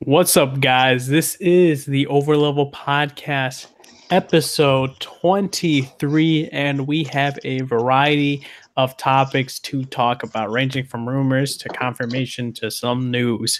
What's up, guys? This is the Overleveled podcast, episode 23, and we have a variety of topics to talk about, ranging from rumors to confirmation to some news.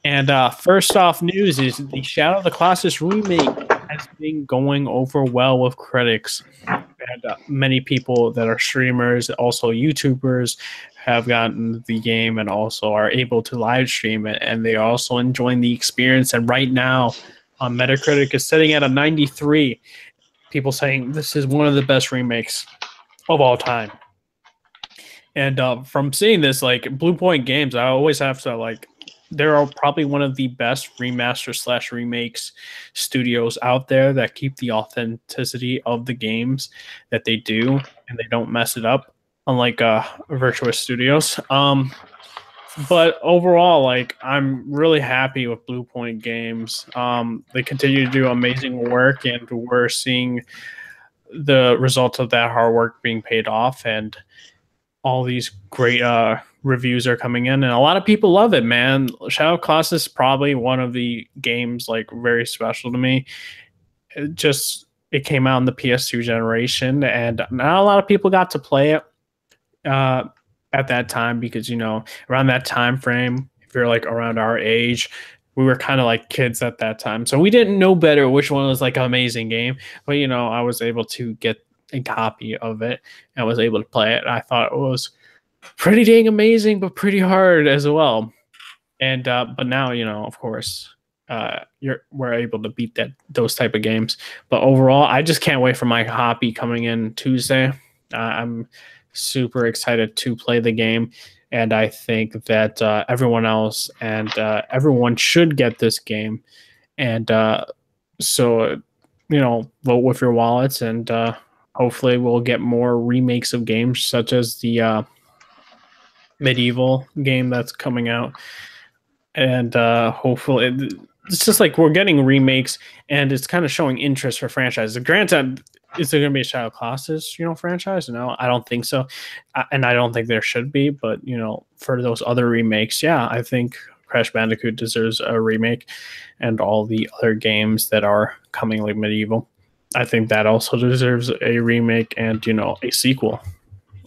And first off, news is the Shadow of the Colossus remake has been going over well with critics. And many people that are streamers, also YouTubers, have gotten the game and also are able to live stream it, and they are also enjoying the experience. And right now, Metacritic is sitting at a 93. People saying this is one of the best remakes of all time. And from seeing this, like Blue Point Games, I always have to like. There are probably one of the best remaster slash remakes studios out there that keep the authenticity of the games that they do, and they don't mess it up, unlike Virtuous Studios. But overall, like I'm really happy with Blue Point Games. They continue to do amazing work, and we're seeing the results of that hard work being paid off, and all these great reviews are coming in, and a lot of people love it, man. Shadow of Colossus is probably one of the games like very special to me. It came out in the PS2 generation, and not a lot of people got to play it uh, at that time because around that time frame, if you're like around our age, we were kind of like kids at that time, so we didn't know better which one was like an amazing game. But I was able to get a copy of it and was able to play it. I thought it was pretty dang amazing, but pretty hard as well. And but now, of course, we're able to beat those type of games. But overall, I just can't wait for my copy coming in Tuesday. I'm super excited to play the game, and I think that everyone else and everyone should get this game. And so, vote with your wallets, and hopefully we'll get more remakes of games such as the medieval game that's coming out. And hopefully it's just like we're getting remakes, and it's kind of showing interest for franchises. Granted, is there going to be a Shadow Colossus, franchise? No, I don't think so. And I don't think there should be, but for those other remakes, yeah, I think Crash Bandicoot deserves a remake, and all the other games that are coming like medieval, I think that also deserves a remake and a sequel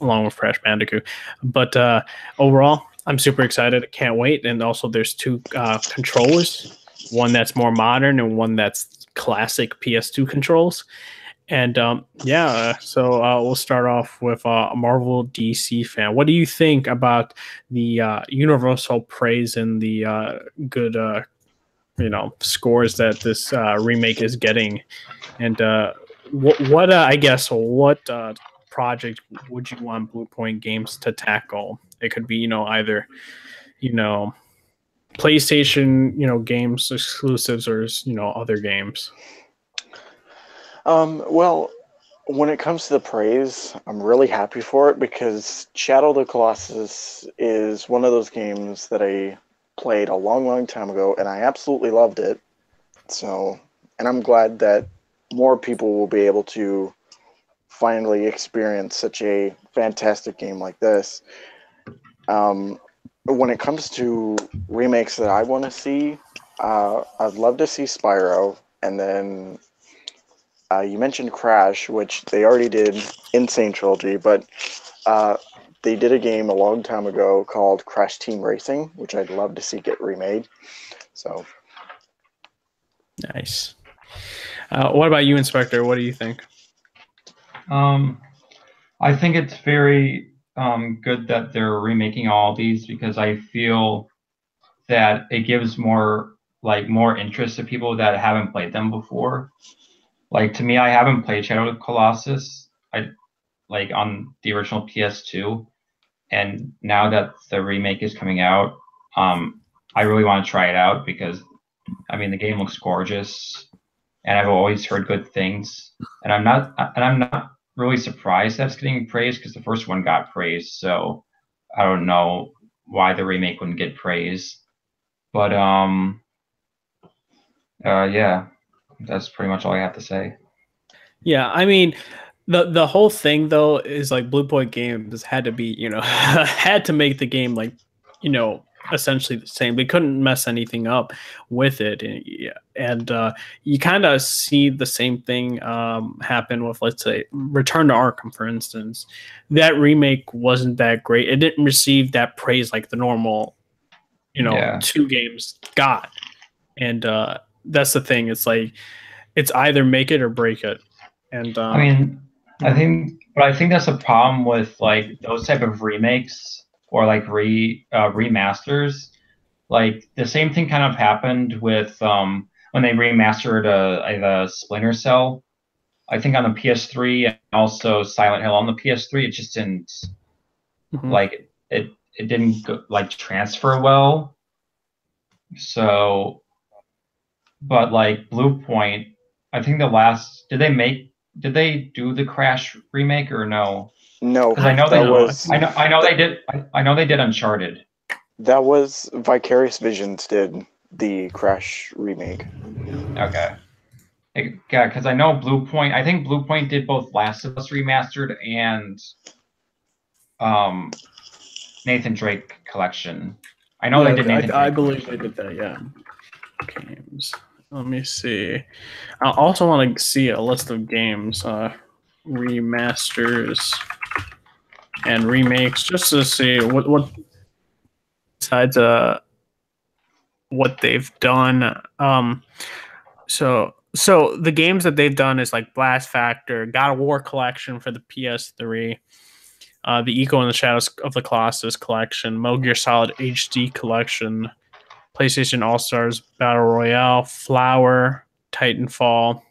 along with Crash Bandicoot. But overall, I'm super excited. I can't wait. And also, there's two controllers, one that's more modern and one that's classic PS2 controls. And so we'll start off with a Marvel DC fan. What do you think about the universal praise and the good scores that this remake is getting? And what project would you want Blue Point Games to tackle? It could be either PlayStation games exclusives, or other games. Well, when it comes to the praise, I'm really happy for it because Shadow of the Colossus is one of those games that I played a long, long time ago, and I absolutely loved it. So, and I'm glad that more people will be able to finally experience such a fantastic game like this. When it comes to remakes that I want to see, I'd love to see Spyro, and then you mentioned Crash, which they already did Insane Trilogy, but they did a game a long time ago called Crash Team Racing, which I'd love to see get remade. So nice. What about you, Inspector? What do you think? I think it's very good that they're remaking all these because I feel that it gives more interest to people that haven't played them before. Like to me, I haven't played Shadow of the Colossus. I on the original PS2, and now that the remake is coming out, I really want to try it out because the game looks gorgeous, and I've always heard good things, and I'm not really surprised that it's getting praised because the first one got praised. So I don't know why the remake wouldn't get praised, but yeah, that's pretty much all I have to say. Yeah, the whole thing though is like Blue Point Games had to be had to make the game like essentially the same. They couldn't mess anything up with it, and you kind of see the same thing happen with, let's say, Return to Arkham, for instance. That remake wasn't that great. It didn't receive that praise like the normal, 2 games got, and that's the thing. It's like it's either make it or break it. And I mean, I think that's a problem with like those type of remakes or like remasters. Like the same thing kind of happened with when they remastered the Splinter Cell. I think on the PS3 and also Silent Hill on the PS3, it just didn't like it didn't like transfer well. So, but like Blue Point, I think did they do the Crash remake or no? No, Because I know they did Uncharted. That was Vicarious Visions did the Crash remake. Okay. Yeah, because I know Blue Point. I think Blue Point did both Last of Us Remastered and Nathan Drake Collection. I know they did Nathan Drake. I believe they did that, yeah. Games. Let me see. I also want to see a list of games, remasters and remakes, just to see what besides what they've done. So the games that they've done is like Blast Factor, God of War Collection for the PS3, the Echo and the Shadows of the Colossus Collection, Metal Gear Solid HD Collection, PlayStation All-Stars Battle Royale, Flower, Titanfall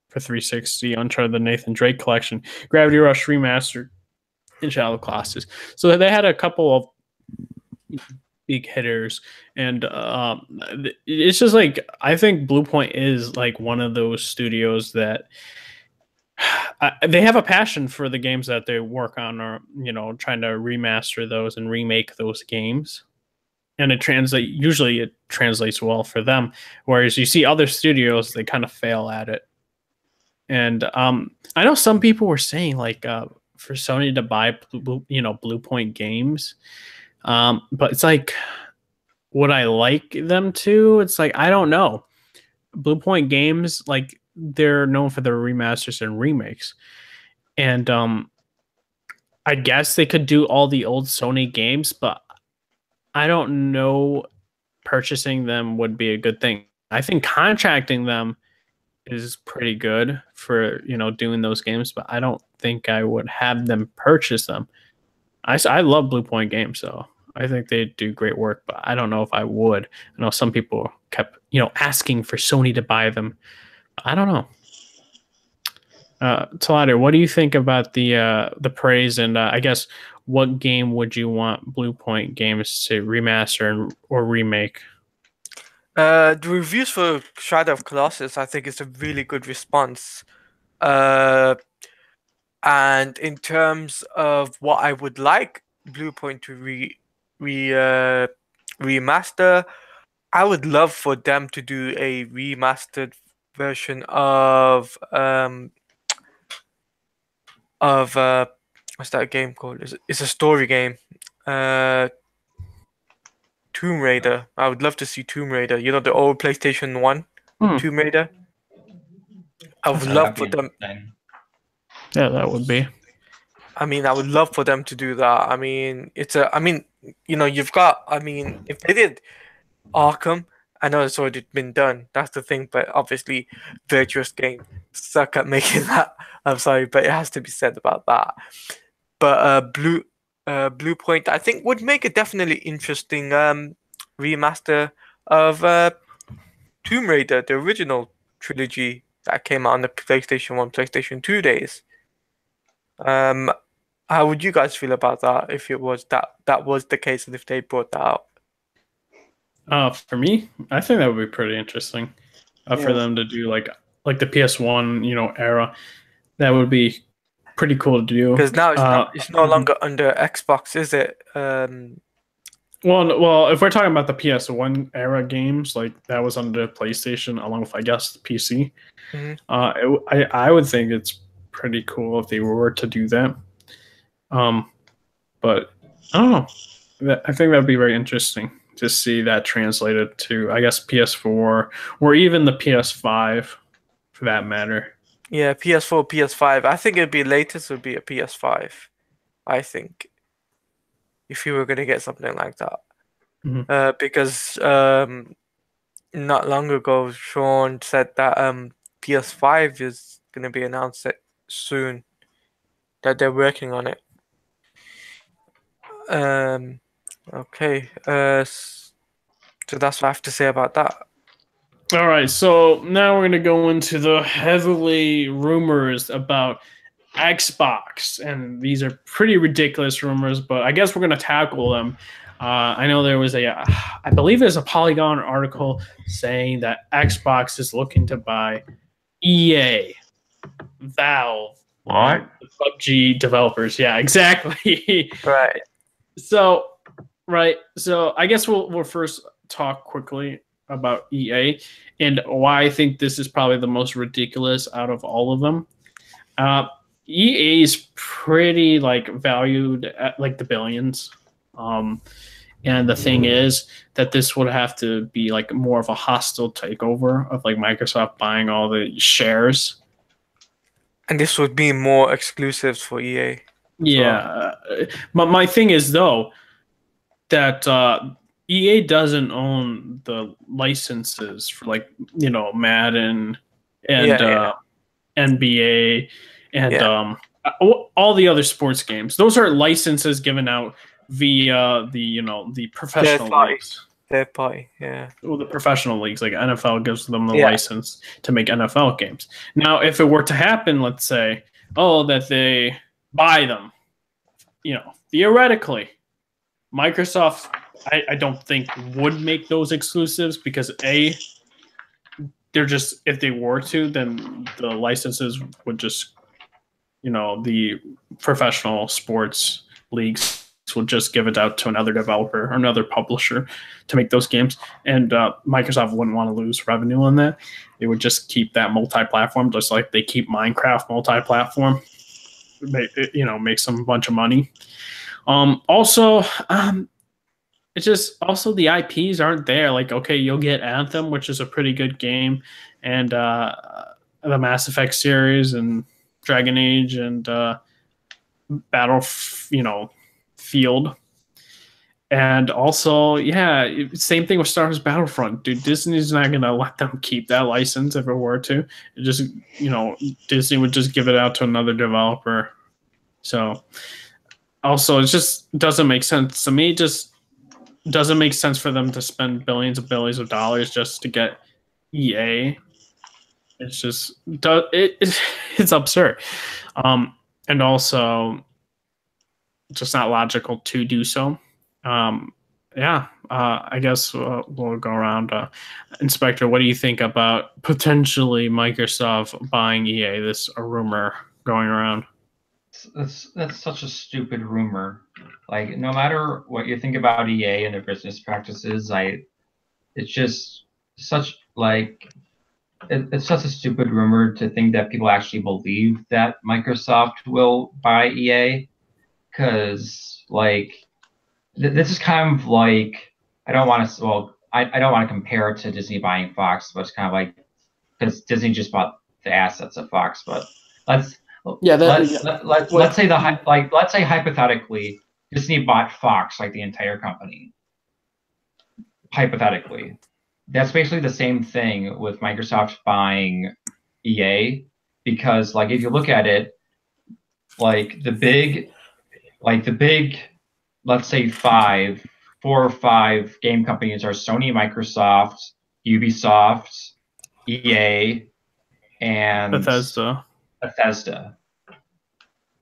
for 360, Uncharted the Nathan Drake Collection, Gravity Rush Remastered, and Shadow of the Colossus. So they had a couple of big hitters, and it's just like I think Blue Point is like one of those studios that they have a passion for the games that they work on, or trying to remaster those and remake those games, and it translates well for them. Whereas you see other studios, they kind of fail at it. And I know some people were saying like for Sony to buy Blue Point Games. But it's like, would I like them to? It's like, I don't know. Blue Point Games, like, they're known for their remasters and remakes. And I guess they could do all the old Sony games, but I don't know purchasing them would be a good thing. I think contracting them is pretty good for, doing those games, but I don't think I would have them purchase them. I love Blue Point Games, so I think they do great work, but I don't know if I would. I know some people kept, asking for Sony to buy them. I don't know. Talada, what do you think about the praise, and I guess what game would you want Blue Point Games to remaster or remake? The reviews for Shadow of Colossus, I think, is a really good response. And in terms of what I would like Blue Point to remaster, I would love for them to do a remastered version of what's that game called? It's a story game. Tomb Raider. I would love to see Tomb Raider. The old PlayStation 1 Tomb Raider. I would love for them. Yeah, that would be. I mean, I would love for them to do that. I mean, you've got. I mean, if they did Arkham, I know it's already been done. That's the thing. But obviously, Virtuous Game suck at making that. I'm sorry, but it has to be said about that. But Blue Point, I think, would make a definitely interesting remaster of Tomb Raider, the original trilogy that came out on the PlayStation 1, PlayStation 2 days. How would you guys feel about that if it was that was the case, and if they brought that out? For me, I think that would be pretty interesting for them to do like the PS1, era. That would be pretty cool to do. Because now it's no longer under Xbox, is it? Well, if we're talking about the PS1 era games, like that was under PlayStation, along with, I guess, the PC. Mm-hmm. I would think it's pretty cool if they were to do that. But I don't know. I think that would be very interesting to see that translated to, I guess, PS4 or even the PS5 for that matter. Yeah, PS4, PS5. I think it'd be latest would be a PS5. I think if you were gonna get something like that, because not long ago Sean said that PS5 is gonna be announced soon, that they're working on it. Okay. So that's what I have to say about that. All right, so now we're going to go into the heavily rumors about Xbox, and these are pretty ridiculous rumors, but I guess we're going to tackle them. I know there was I believe there's a Polygon article saying that Xbox is looking to buy EA, Valve, What? the PUBG developers. Yeah, exactly. Right. So I guess we'll first talk quickly about EA and why I think this is probably the most ridiculous out of all of them. EA is pretty valued at the billions. And the thing is that this would have to be more of a hostile takeover of Microsoft buying all the shares. And this would be more exclusives for EA. Yeah. But my thing is though that EA doesn't own the licenses for Madden and NBA and all the other sports games. Those are licenses given out via the professional leagues. Third party, yeah. Well, the professional leagues, like NFL, gives them the license to make NFL games. Now, if it were to happen, let's say, that they buy them, theoretically, Microsoft, I don't think would make those exclusives because they're just, if they were to, then the licenses would just, the professional sports leagues would just give it out to another developer or another publisher to make those games. And Microsoft wouldn't want to lose revenue on that. They would just keep that multi-platform, just like they keep Minecraft multi-platform. Make some bunch of money. It's just also the IPs aren't there. You'll get Anthem, which is a pretty good game, and the Mass Effect series and Dragon Age and Field. And also, same thing with Star Wars Battlefront. Dude, Disney's not going to let them keep that license if it were to. It just, Disney would just give it out to another developer. So, also, it just doesn't make sense. To me, it just doesn't make sense for them to spend billions of dollars just to get EA. It's just, it's absurd. And also, just not logical to do so. I guess we'll go around. Inspector, what do you think about potentially Microsoft buying EA? This a rumor going around. That's such a stupid rumor. No matter what you think about EA and their business practices, it's just such it's such a stupid rumor to think that people actually believe that Microsoft will buy EA, because this is kind of I don't want to compare it to Disney buying Fox, but it's kind of because Disney just bought the assets of Fox. But let's say let's say hypothetically Disney bought Fox, the entire company. Hypothetically, that's basically the same thing with Microsoft buying EA, because if you look at it, the big, let's say 4 or 5 game companies are Sony, Microsoft, Ubisoft, EA, and Bethesda.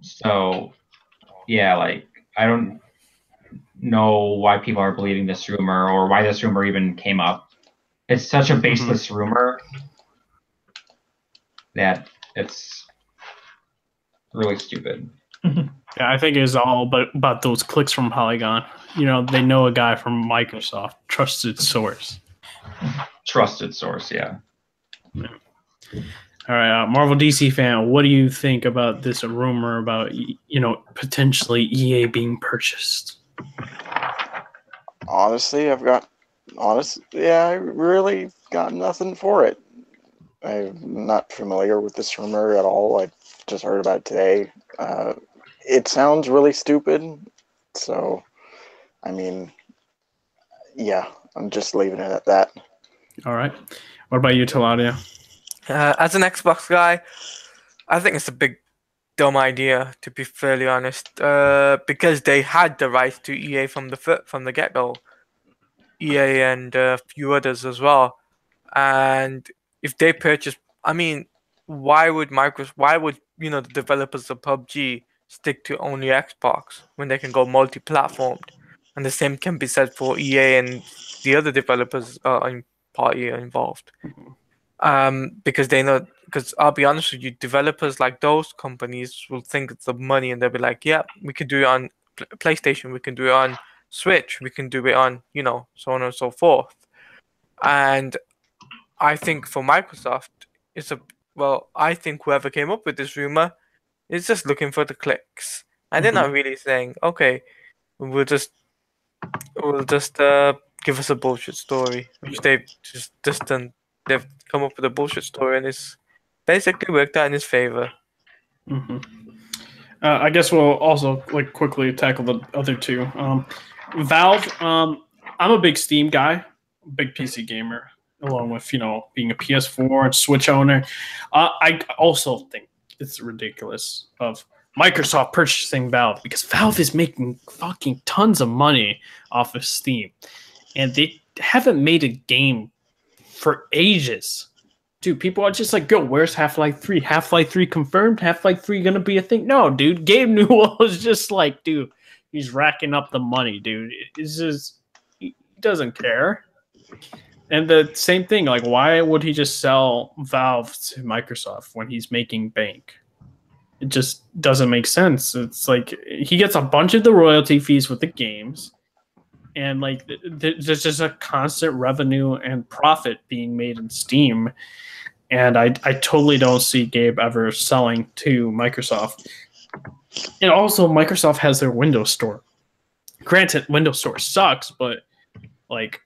So, I don't know why people are believing this rumor or why this rumor even came up. It's such a baseless rumor that it's really stupid. Yeah, I think it's all about those clicks from Polygon. They know a guy from Microsoft, trusted source. Trusted source, yeah. All right, Marvel DC fan, what do you think about this rumor about potentially EA being purchased? Honestly, I really got nothing for it. I'm not familiar with this rumor at all. I just heard about it today. It sounds really stupid, so I mean, yeah, I'm just leaving it at that. All right. What about you, Taladia? As an Xbox guy, I think it's a big dumb idea, to be fairly honest. Because they had the rights to EA from the get-go, EA and a few others as well. And if they purchase, I mean, why would the developers of PUBG stick to only Xbox when they can go multi-platformed? And the same can be said for EA and the other developers party involved. Because they know, because I'll be honest with you, developers like those companies will think it's the money and they'll be like, yeah, we can do it on PlayStation, we can do it on Switch, we can do it on, so on and so forth. And I think for Microsoft, I think whoever came up with this rumor is just looking for the clicks. And they're not really saying, okay, we'll just give us a bullshit story, which they've come up with a bullshit story and it's basically worked out in his favor. I guess we'll also quickly tackle the other two. Valve. I'm a big Steam guy, big PC gamer, along with being a PS4 and Switch owner. I also think it's ridiculous of Microsoft purchasing Valve because Valve is making fucking tons of money off of Steam, and they haven't made a game for ages. Dude, people are just like, yo, where's Half-Life 3? Half-Life 3 confirmed? Half-Life 3 gonna be a thing? No, dude. Gabe Newell is just like, dude, he's racking up the money, dude. It's just, he doesn't care. And the same thing, like, why would he just sell Valve to Microsoft when he's making bank? It just doesn't make sense. It's like, he gets a bunch of the royalty fees with the games. And like, there's just a constant revenue and profit being made in Steam. And I totally don't see Gabe ever selling to Microsoft. And also, Microsoft has their Windows Store. Granted, Windows Store sucks, but like,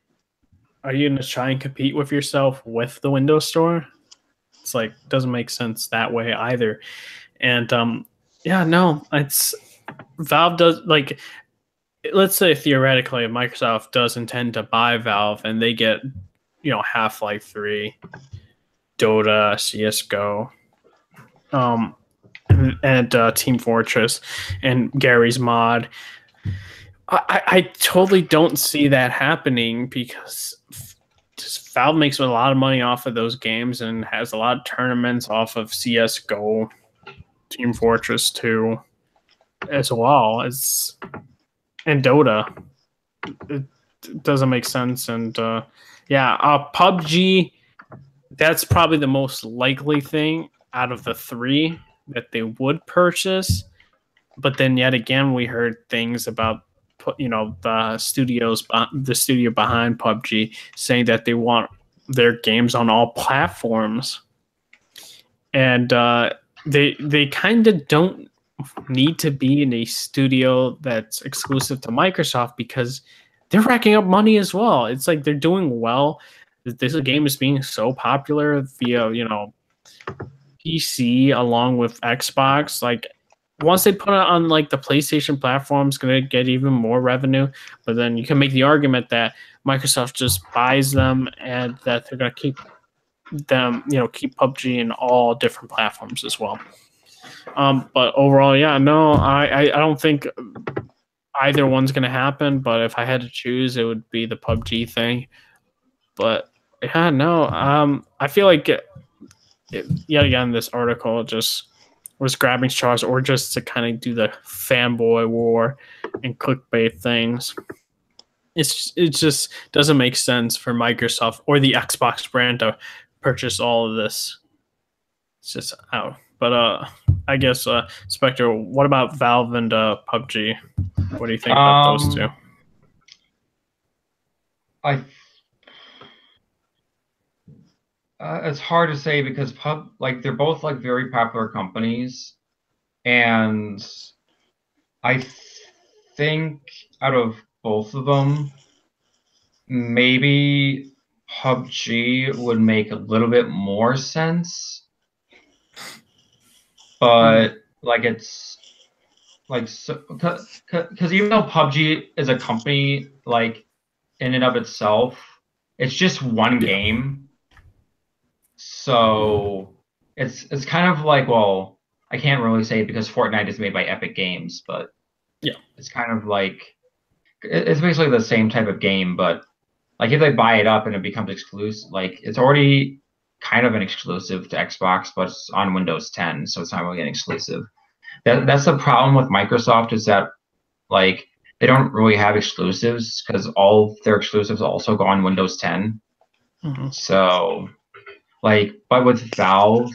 are you going to try and compete with yourself with the Windows Store? It's like, doesn't make sense that way either. And it's Valve does, like, let's say theoretically Microsoft does intend to buy Valve and they get, Half-Life 3, Dota, CSGO, and Team Fortress and Gary's Mod. I totally don't see that happening because Valve makes a lot of money off of those games and has a lot of tournaments off of CSGO, Team Fortress 2, as well as and Dota. It doesn't make sense. And PUBG, that's probably the most likely thing out of the three that they would purchase. But then yet again, we heard things about the studio behind PUBG saying that they want their games on all platforms, and they kind of don't need to be in a studio that's exclusive to Microsoft because they're racking up money as well. It's like they're doing well. This game is being so popular via PC along with Xbox. Like, once they put it on like the PlayStation platform, it's going to get even more revenue. But then you can make the argument that Microsoft just buys them and that they're going to keep them, keep PUBG in all different platforms as well. But overall, I don't think either one's going to happen. But if I had to choose, it would be the PUBG thing. But I feel like yet again, this article just was grabbing straws or just to kind of do the fanboy war and clickbait things. It just doesn't make sense for Microsoft or the Xbox brand to purchase all of this. It's just out. But I guess Spectre, what about Valve and PUBG? What do you think about those two? It's hard to say because they're both like very popular companies, and I think out of both of them, maybe PUBG would make a little bit more sense, but like it's like so because even though PUBG is a company like in and of itself, it's just one game. So it's kind of like, well, I can't really say it because Fortnite is made by Epic Games, but Yeah. it's kind of like it's basically the same type of game, but like if they buy it up and it becomes exclusive, like it's already kind of an exclusive to Xbox, but it's on Windows 10, so it's not really an exclusive. That's the problem with Microsoft is that like they don't really have exclusives because all their exclusives also go on Windows 10. So like, but with Valve,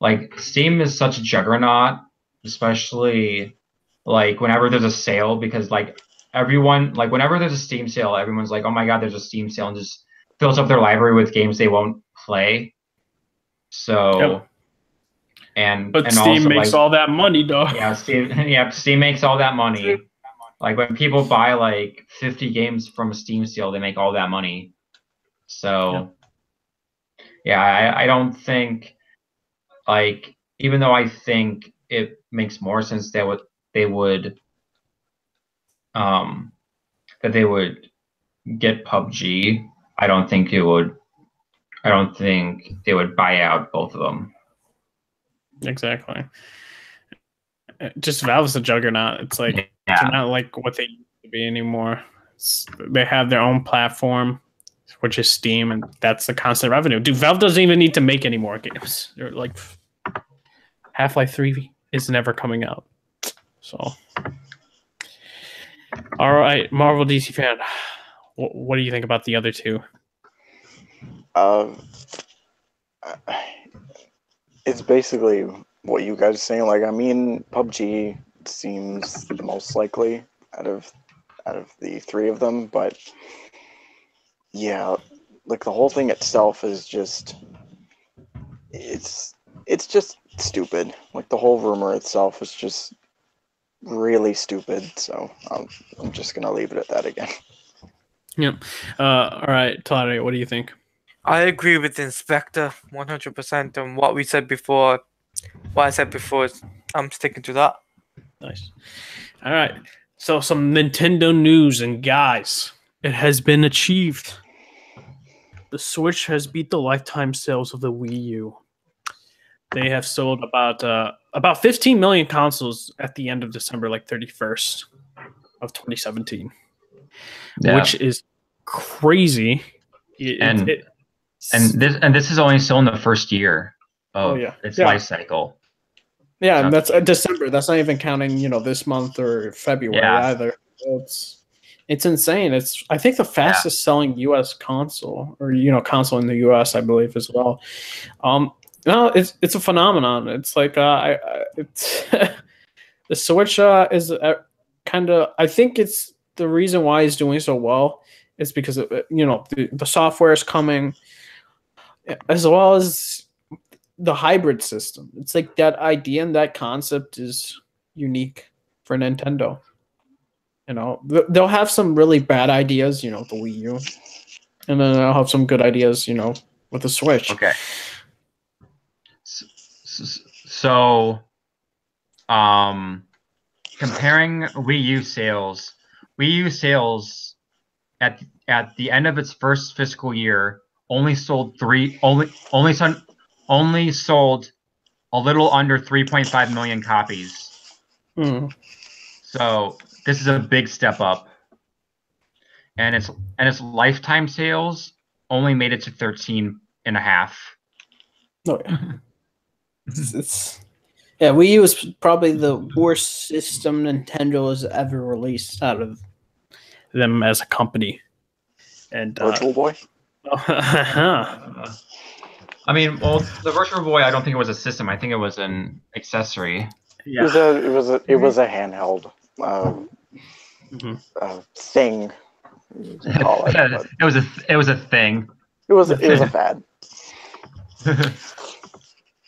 like Steam is such a juggernaut, especially like whenever there's a sale, because like everyone, like whenever there's a Steam sale, everyone's like, oh my God, there's a Steam sale, and just fills up their library with games they won't play. So, but and Steam also, makes like, all that money, though. Yeah, Steam makes all that money. Like when people buy like 50 games from a Steam sale, they make all that money. So, I don't think like even though I think it makes more sense that they would that they would get PUBG, I don't think they would buy out both of them. Exactly. Just Valve's a juggernaut. It's like they're not like what they used to be anymore. They have their own platform, which is Steam, and that's the constant revenue. Dude, Valve doesn't even need to make any more games. They're like Half-Life 3 is never coming out. So, all right, Marvel DC fan, what do you think about the other two? It's basically what you guys are saying. Like, I mean, PUBG seems the most likely out of the three of them, but yeah, like the whole thing itself is just it's just stupid. Like the whole rumor itself is just really stupid. So I'm just gonna leave it at that again. Yep. All right, Talade, what do you think? I agree with Inspector 100%, and what we said before. What I said before is I'm sticking to that. Nice. All right. So some Nintendo news, and guys, it has been achieved. The Switch has beat the lifetime sales of the Wii U. They have sold about 15 million consoles at the end of December, like 31st of 2017, which is crazy. And this is only still in the first year of its life cycle. Yeah, and that's December. That's not even counting, this month or February either. It's insane. It's I think the fastest selling U.S. console, or console in the U.S. I believe as well. No, it's a phenomenon. It's like it's the Switch is kind of. I think it's the reason why it's doing so well is because of, the software is coming, as well as the hybrid system. It's like that idea and that concept is unique for Nintendo. They'll have some really bad ideas, the Wii U, and then they'll have some good ideas, with the Switch. Okay. So, comparing Wii U sales at the end of its first fiscal year only sold a little under 3.5 million copies. So this is a big step up, and its lifetime sales only made it to 13.5. Oh yeah. Wii U is probably the worst system Nintendo has ever released out of them as a company. And Virtual Boy. I mean, well, the Virtual Boy, I don't think it was a system. I think it was an accessory. Yeah. It was a handheld thing. You call it, it was a thing. It was a fad.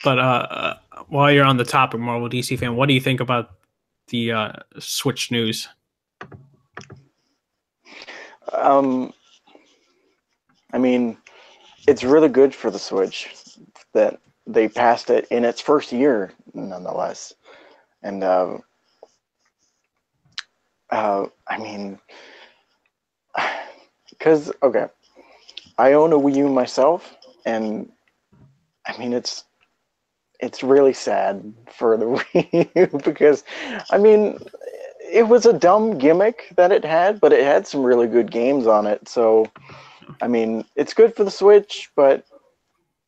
But while you're on the topic, Marvel DC fan, what do you think about the Switch news? I mean, it's really good for the Switch that they passed it in its first year, nonetheless. And I mean, because okay, I own a Wii U myself, and I mean it's really sad for the Wii U because I mean it was a dumb gimmick that it had, but it had some really good games on it. So I mean, it's good for the Switch, but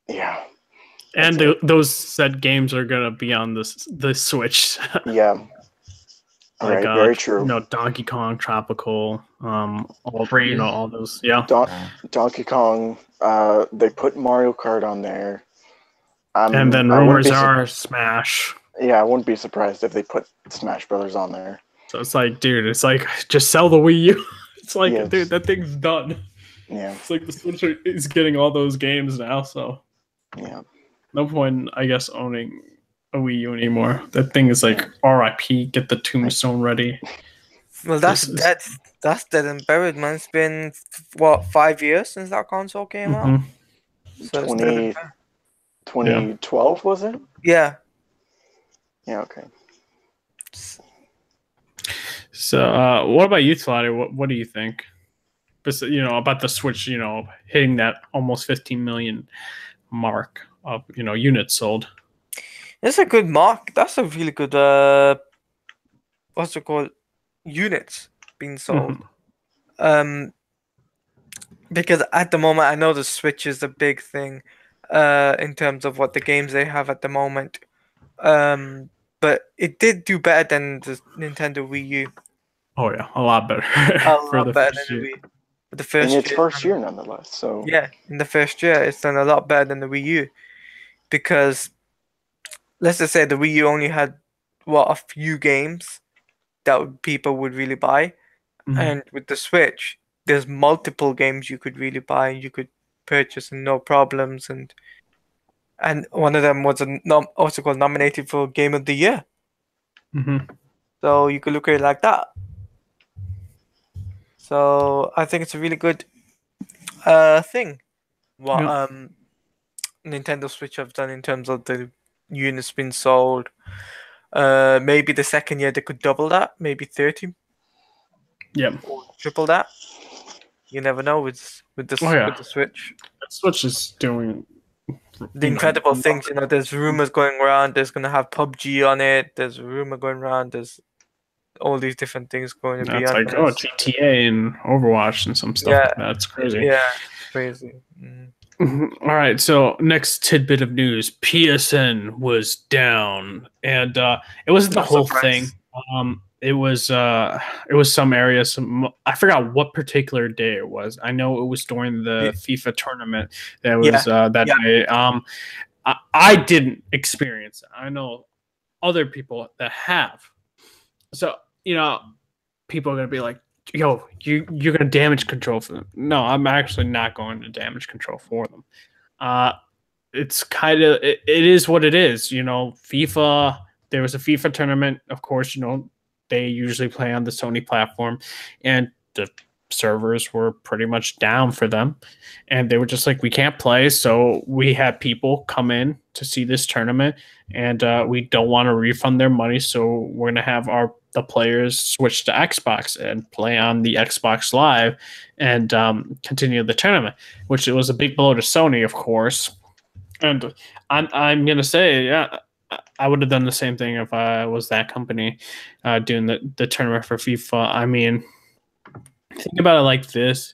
yeah. And those said games are gonna be on the Switch. Yeah. Like Right, very true. You know, Donkey Kong Tropical, all Freeze. you know, all those. Yeah. Donkey Kong. They put Mario Kart on there. And then rumors are Smash. Yeah, I wouldn't be surprised if they put Smash Brothers on there. So it's like, dude, it's like just sell the Wii U. It's like, Yes. dude, that thing's done. Yeah. It's like the Switch is getting all those games now, so Yeah. no point, I guess, owning a Wii U anymore. That thing is like RIP. Get the tombstone ready. Well, that's dead and buried, man. It's been what 5 years since that console came out. So it's dead and buried. 2012 was it? Yeah. Yeah. Okay. So, what about you, Slotty? What do you think? You know, about the Switch, you know, hitting that almost 15 million mark of, you know, units sold. It's a good mark. That's a really good what's it called? Units being sold. Because at the moment I know the Switch is a big thing in terms of what the games they have at the moment. But it did do better than the Nintendo Wii U. Oh yeah, a lot better. A lot better than the Wii. The first in its first year, nonetheless. So yeah, in the first year, it's done a lot better than the Wii U, because let's just say the Wii U only had a few games that people would really buy, and with the Switch, there's multiple games you could really buy and you could purchase and no problems, and one of them was also called nominated for Game of the Year. So you could look at it like that. So I think it's a really good thing what Nintendo Switch have done in terms of the units being sold. Maybe the second year they could double that, maybe 30. Yep. Or triple that. You never know with the Switch. The Switch is doing the incredible things. You know, there's rumors going around. There's gonna have PUBG on it. There's a rumor going around. There's all these different things going to be on it. Like GTA and Overwatch and some stuff. Yeah, that's crazy. Yeah, crazy. All right, so next tidbit of news: PSN was down, and it wasn't the whole thing. It was some areas. I forgot what particular day it was. I know it was during the FIFA tournament that was that day. I didn't experience it. I know other people that have. So, you know, people are going to be like, yo, you're going to damage control for them. No, I'm actually not going to damage control for them. It's kind of, it is what it is. You know, FIFA, there was a FIFA tournament. Of course, you know, they usually play on the Sony platform, and the servers were pretty much down for them. And they were just like, we can't play. So we had people come in to see this tournament, and we don't want to refund their money. So we're going to have the players switch to Xbox and play on the Xbox Live and continue the tournament, which it was a big blow to Sony, of course. And I'm going to say, yeah, I would have done the same thing if I was that company doing the tournament for FIFA. I mean, think about it like this.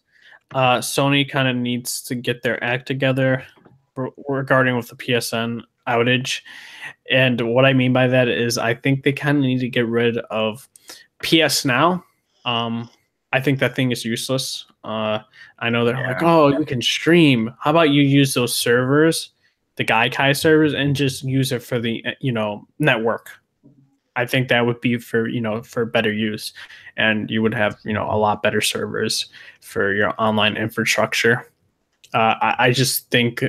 Sony kind of needs to get their act together regarding with the PSN outage. And what I mean by that is I think they kind of need to get rid of PS Now. I think that thing is useless. I know they're like, oh, you can stream. How about you use those servers, the Gaikai servers, and just use it for the, you know, network. I think that would be for, you know, for better use, and you would have, you know, a lot better servers for your online infrastructure. I just think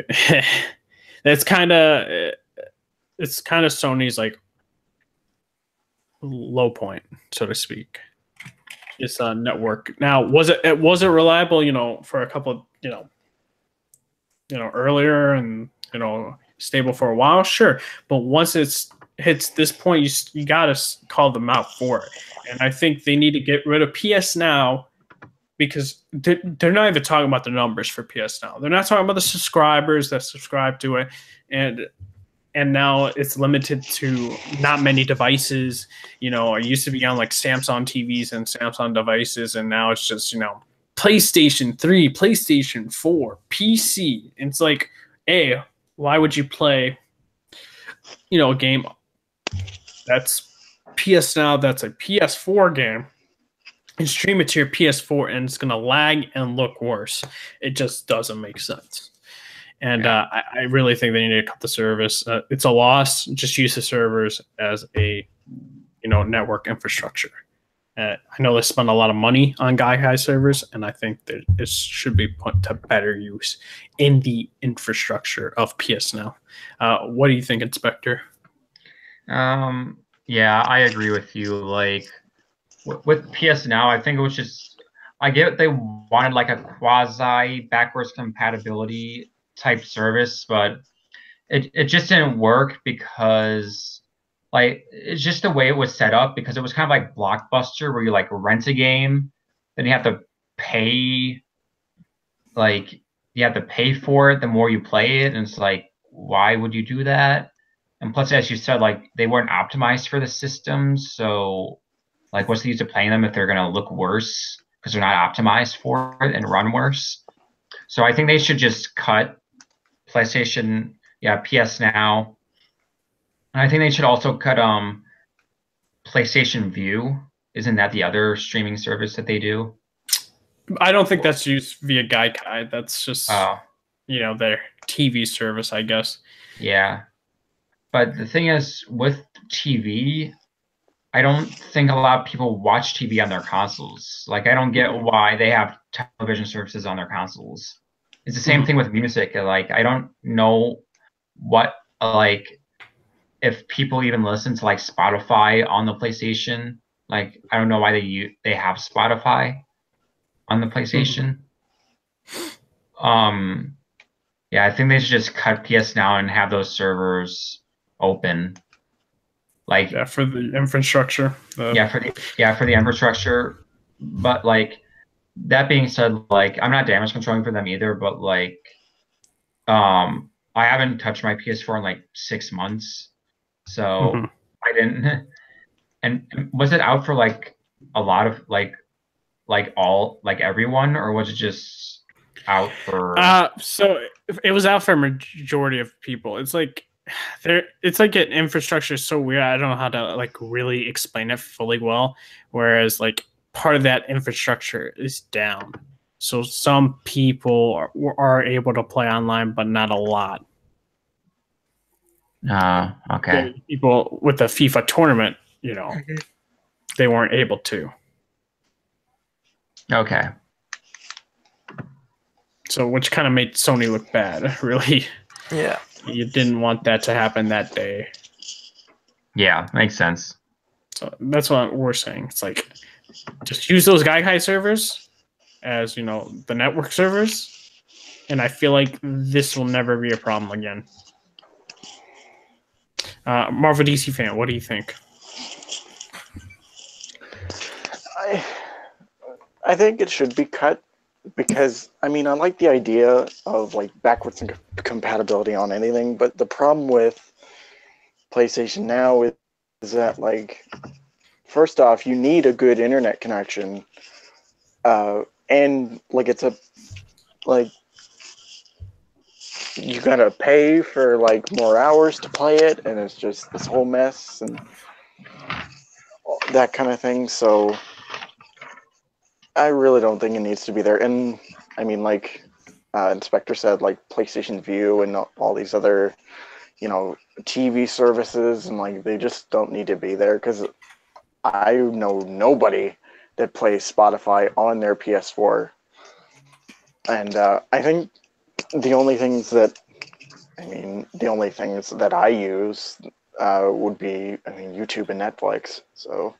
that's kind of, it's kind of Sony's like low point, so to speak. It's a network. Now, was it reliable, you know, for a couple of, you know, earlier and stable for a while, sure. But once it's hits this point, you gotta call them out for it. And I think they need to get rid of PS Now, because they're not even talking about the numbers for PS Now. They're not talking about the subscribers that subscribe to it, and now it's limited to not many devices. It used to be on like Samsung TVs and Samsung devices, and now it's just PlayStation 3, PlayStation 4, PC. And it's like, hey, why would you play a game that's PS Now, that's a PS4 game, and stream it to your PS4, and it's going to lag and look worse? It just doesn't make sense. And I really think they need to cut the service. It's a loss. Just use the servers as a network infrastructure. I know they spend a lot of money on Gaikai servers, and I think that it should be put to better use in the infrastructure of PS Now. What do you think, Inspector? Yeah, I agree with you. Like with PS Now, I think it was just, I get they wanted like a quasi backwards compatibility type service, but it just didn't work because like it's just the way it was set up, because it was kind of like Blockbuster where you like rent a game, then you have to pay, like you have to pay for it the more you play it, and it's like, why would you do that? And plus, as you said, like they weren't optimized for the system, so like what's the use of playing them if they're gonna look worse because they're not optimized for it and run worse? So I think they should just cut PlayStation, PS Now. And I think they should also cut PlayStation View. Isn't that the other streaming service that they do? I don't think that's used via Gaikai. That's just their TV service, I guess. Yeah. But the thing is, with TV, I don't think a lot of people watch TV on their consoles. Like, I don't get why they have television services on their consoles. It's the same thing with music. Like, I don't know what, like, if people even listen to, like, Spotify on the PlayStation. Like, I don't know why they have Spotify on the PlayStation. Yeah, I think they should just cut PS Now and have those servers open. Like, for the infrastructure. For the infrastructure. But like, that being said, like I'm not damage controlling for them either, but like I haven't touched my PS4 in like 6 months. So I didn't. And was it out for like a lot of like everyone, or was it just out for so it was out for a majority of people. It's like an infrastructure is so weird. I don't know how to like really explain it fully well. Whereas like part of that infrastructure is down, so some people are able to play online, but not a lot. Okay. So people with the FIFA tournament, they weren't able to. Okay. So which kind of made Sony look bad, really. Yeah. You didn't want that to happen that day. Yeah, makes sense. So that's what we're saying. It's like, just use those Gaikai servers as, the network servers. And I feel like this will never be a problem again. Marvel DC fan, what do you think? I think it should be cut. Because, I mean, I like the idea of, like, backwards compatibility on anything, but the problem with PlayStation Now is that, like, first off, you need a good internet connection, and, like, you gotta pay for, like, more hours to play it, and it's just this whole mess, and that kind of thing, so I really don't think it needs to be there. And I mean, like Inspector said, like PlayStation View and all these other, TV services, and like they just don't need to be there, because I know nobody that plays Spotify on their PS4. And I think the only things that I use would be, YouTube and Netflix. So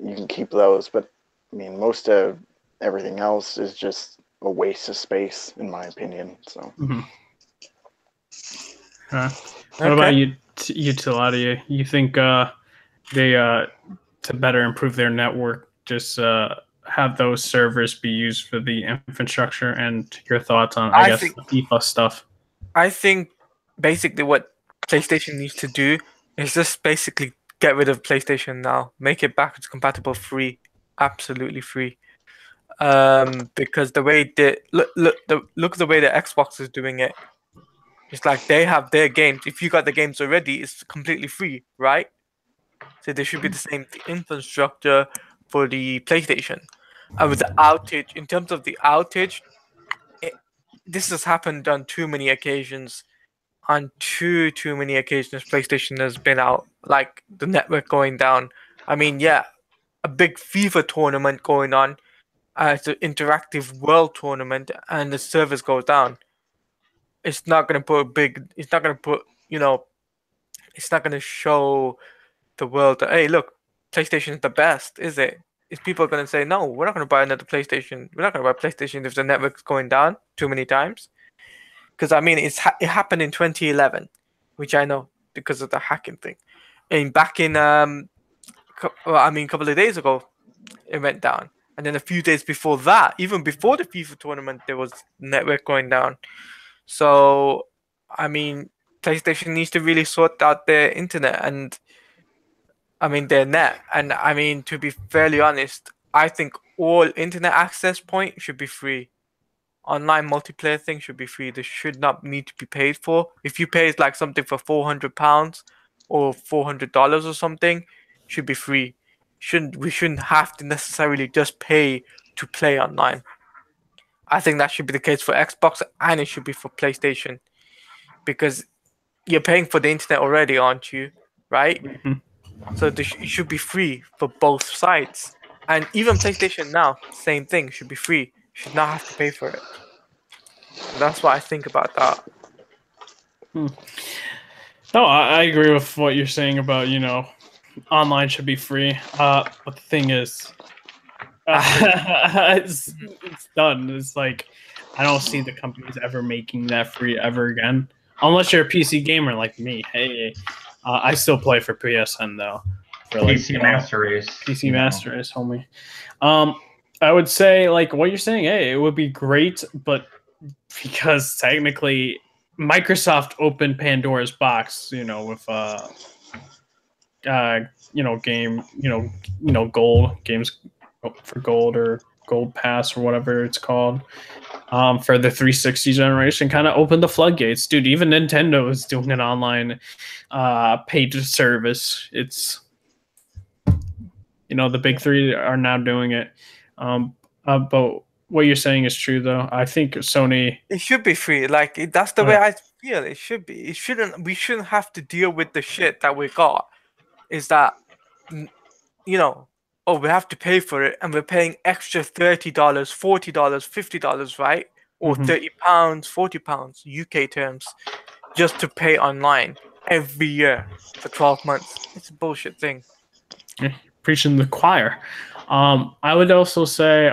you can keep those, but I mean, most of everything else is just a waste of space, in my opinion. So. Mm-hmm. What about you, Tiladia? You think they to better improve their network, just have those servers be used for the infrastructure? And your thoughts on, I guess, the FIFA stuff? I think basically what PlayStation needs to do is just basically get rid of PlayStation now, make it backwards compatible, free, absolutely free. Because the way look the way the Xbox is doing it. It's like they have their games. If you got the games already, it's completely free, right? So there should be the same infrastructure for the PlayStation. And with the outage, in terms of the outage, this has happened on too many occasions. On too many occasions, PlayStation has been out, like the network going down. I mean, yeah, a big FIFA tournament going on, it's an interactive world tournament, and the servers goes down. It's not gonna put it's not gonna put, it's not gonna show the world that, hey, look, PlayStation is the best, is it? Is people gonna say, no, we're not gonna buy another PlayStation. We're not gonna buy PlayStation if the network's going down too many times. Because I mean, it happened in 2011, which I know because of the hacking thing. And back in a couple of days ago, it went down. And then a few days before that, even before the FIFA tournament, there was network going down. So, I mean, PlayStation needs to really sort out their internet and, I mean, their net. And I mean, to be fairly honest, I think all internet access points should be free. Online multiplayer thing should be free. They should not need to be paid for. If you pay like something for £400 or $400 or something, it should be free. We shouldn't have to necessarily just pay to play online. I think that should be the case for Xbox, and it should be for PlayStation, because you're paying for the internet already, aren't you? Right? Mm-hmm. So it should be free for both sides. And even PlayStation now, same thing, should be free. You should not have to pay for it. So that's what I think about that. No, I agree with what you're saying about, online should be free. But the thing is, it's done. It's like, I don't see the companies ever making that free ever again. Unless you're a PC gamer like me. Hey, I still play for PSN though. For like, PC Master Race. PC Master Race, homie. I would say, like what you're saying, hey, it would be great, but because technically Microsoft opened Pandora's box, with gold games for gold or gold pass or whatever it's called, for the 360 generation, kind of opened the floodgates. Dude, even Nintendo is doing an online paid service. It's the big three are now doing it. But what you're saying is true, though. I think Sony, it should be free. Like, that's the way I feel. It should be. We shouldn't have to deal with the shit that we got. Is that, we have to pay for it, and we're paying extra $30, $40, $50, right? Or £30, £40 UK terms, just to pay online every year for 12 months. It's a bullshit thing. Yeah, preaching the choir. I would also say,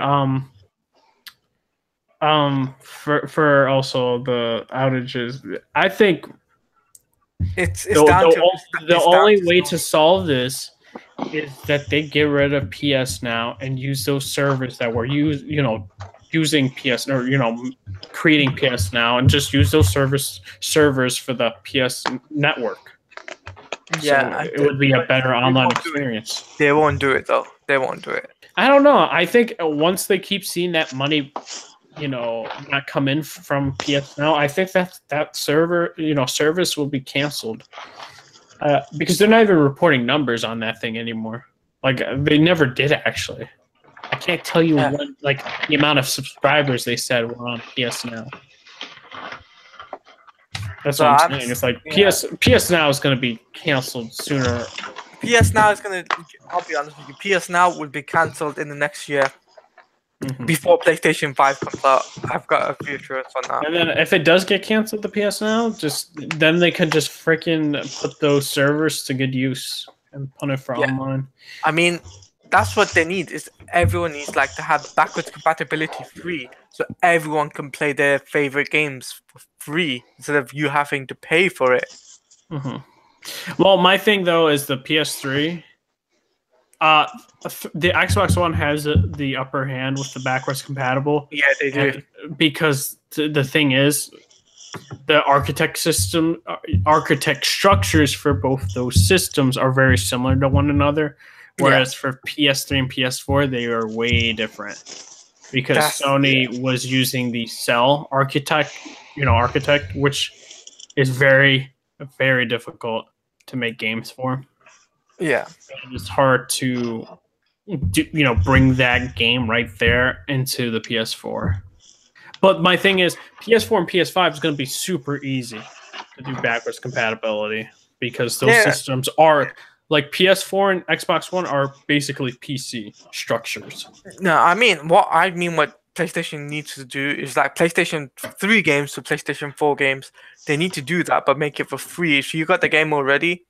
for also the outages, I think it's down to the only way to solve this is that they get rid of PS Now and use those servers that were using PS, or creating PS Now, and just use those servers for the PS network. Yeah, so it would be a better online experience. They won't do it though. They won't do it. I don't know. I think once they keep seeing that money, not come in from PS Now, I think that server, service will be canceled. Because they're not even reporting numbers on that thing anymore. Like, they never did, actually. I can't tell you what, the amount of subscribers they said were on PS Now. That's what I'm saying. It's like PS Now is going to be canceled sooner. PS Now is going to, I'll be honest with you, PS Now will be cancelled in the next year. Before PlayStation 5 comes out. I've got a few assurance on that. And then if it does get canceled, the PS Now, then they could just freaking put those servers to good use and put it for online. I mean, that's what they need. Is everyone needs like to have backwards compatibility free, so everyone can play their favorite games for free instead of you having to pay for it. Well, my thing though is the PS3. The Xbox One has the upper hand with the backwards compatible. Yeah, they do. Because the thing is, the architect structures for both those systems are very similar to one another. Whereas for PS3 and PS4, they are way different because Sony was using the cell architect, which is very, very difficult to make games for. Yeah, it's hard to, bring that game right there into the PS4. But my thing is, PS4 and PS5 is going to be super easy to do backwards compatibility because those systems are like PS4 and Xbox One are basically PC structures. No, what PlayStation needs to do is like PlayStation 3 games to PlayStation 4 games. They need to do that, but make it for free. If you got the game already,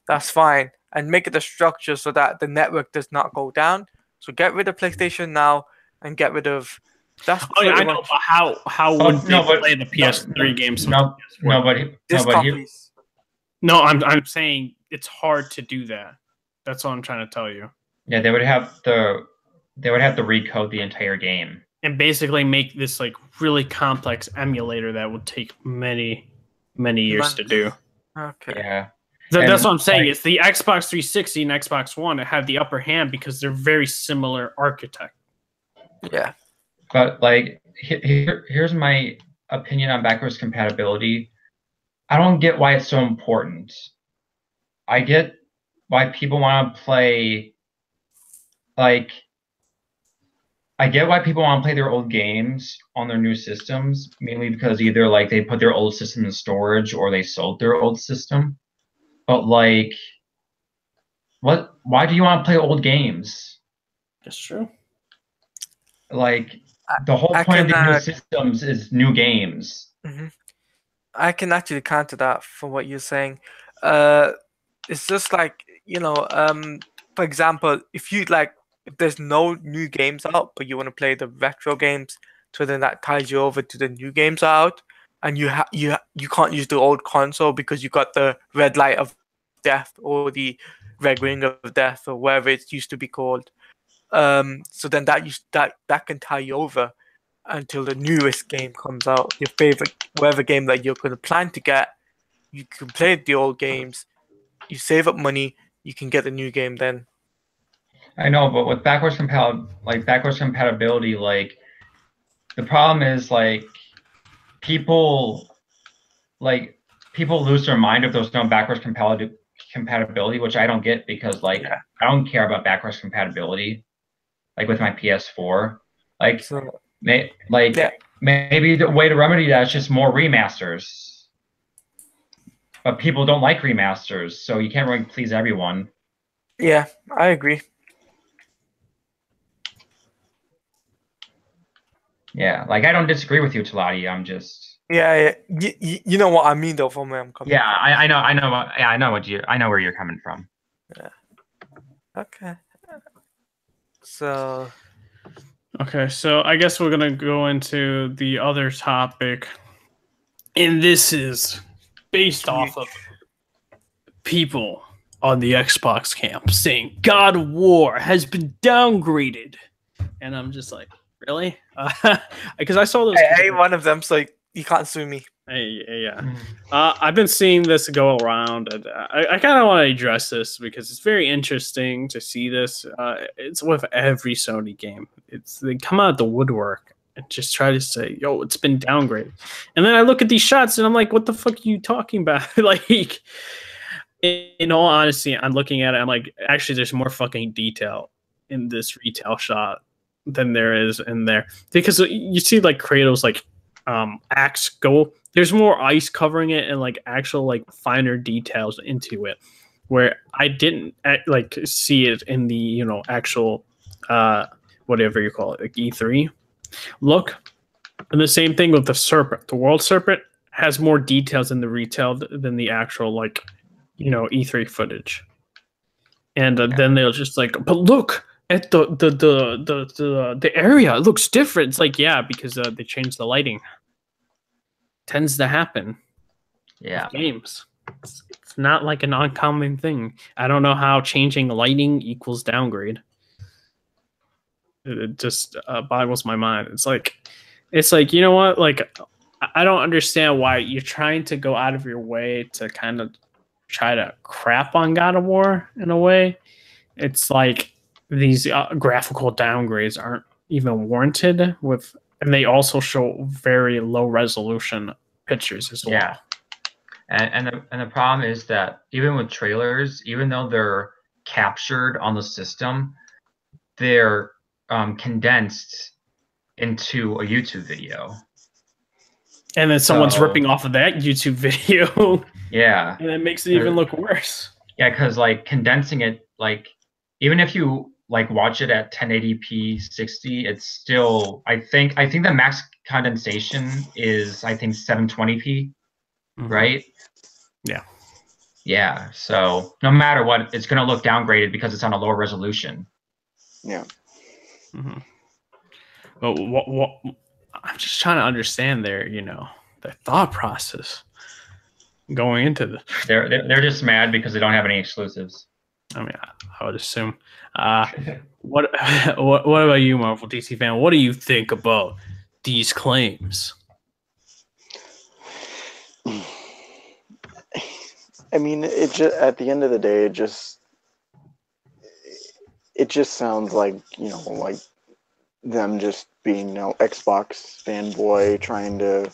that's fine. And make it a structure so that the network does not go down. So get rid of PlayStation Now and get rid of. That's I know, but how would they play the PS3 games? No, I'm saying it's hard to do that. That's all I'm trying to tell you. Yeah, they would have to recode the entire game and basically make this like really complex emulator that would take many years to do. Okay. Yeah. That's what I'm saying. It's the Xbox 360 and Xbox One that have the upper hand because they're very similar architect. Yeah. But like, here's my opinion on backwards compatibility. I don't get why it's so important. I get why people want to play. I get why people want to play their old games on their new systems, mainly because either like they put their old system in storage or they sold their old system. But like, why do you want to play old games? That's true. Like, the whole point of the new systems is new games. Mm-hmm. I can actually counter that for what you're saying. It's just like, for example, if there's no new games out, but you want to play the retro games, so then that ties you over to the new games out, and you can't use the old console because you got the red light of death or the red ring of death or whatever it used to be called. So then that can tie you over until the newest game comes out. Your favorite, whatever game that you're going to plan to get, you can play the old games. You save up money, you can get the new game then. I know, but with backwards compatibility, like the problem is like people lose their mind if there's no backwards compatibility, which I don't get because I don't care about backwards compatibility. Like with my PS4, maybe the way to remedy that is just more remasters. But people don't like remasters, so you can't really please everyone. Yeah, I agree. Yeah, like I don't disagree with you, Talati. I'm just. Yeah. You know what I mean, though, from where I'm coming. Yeah, I know. I know where you're coming from. Yeah. Okay. So. Okay, so I guess we're gonna go into the other topic, and this is based off of people on the Xbox camp saying God of War has been downgraded, and I'm just like, really? Because I saw those. I ain't one of them, so you can't sue me. Yeah. I've been seeing this go around, and I kind of want to address this because it's very interesting to see this. It's with every Sony game. They come out of the woodwork and just try to say, "Yo, it's been downgraded," and then I look at these shots and I'm like, "What the fuck are you talking about?" Like, in all honesty, I'm looking at it. I'm like, actually, there's more fucking detail in this retail shot than there is in there because you see like Kratos axe go. There's more ice covering it and like actual like finer details into it, where I didn't see it in the actual whatever you call it, like E3 look. And the same thing with the serpent. The world serpent has more details in the retail than the actual E3 footage. And then they'll just but look, at the area, it looks different. It's like, yeah, because they changed the lighting. Tends to happen. Yeah. With games. It's not like an uncommon thing. I don't know how changing lighting equals downgrade. It just boggles my mind. It's like, you know what? Like, I don't understand why you're trying to go out of your way to kind of try to crap on God of War in a way. It's like these graphical downgrades aren't even warranted with, and they also show very low resolution pictures as well. Yeah. And the problem is that even with trailers, even though they're captured on the system, they're condensed into a YouTube video. And then someone's ripping off of that YouTube video. Yeah. And it makes it even look worse. Yeah, because like condensing it, like even if you like watch it at 1080p 60, it's still I think the max condensation is 720p, right? Yeah. Yeah. So no matter what, it's gonna look downgraded because it's on a lower resolution. Yeah. Mm-hmm. But what I'm just trying to understand their thought process going into this. They're just mad because they don't have any exclusives. I mean, I would assume. What about you, Marvel DC fan? What do you think about these claims? I mean, it just at the end of the day, it just sounds like like them just being Xbox fanboy trying to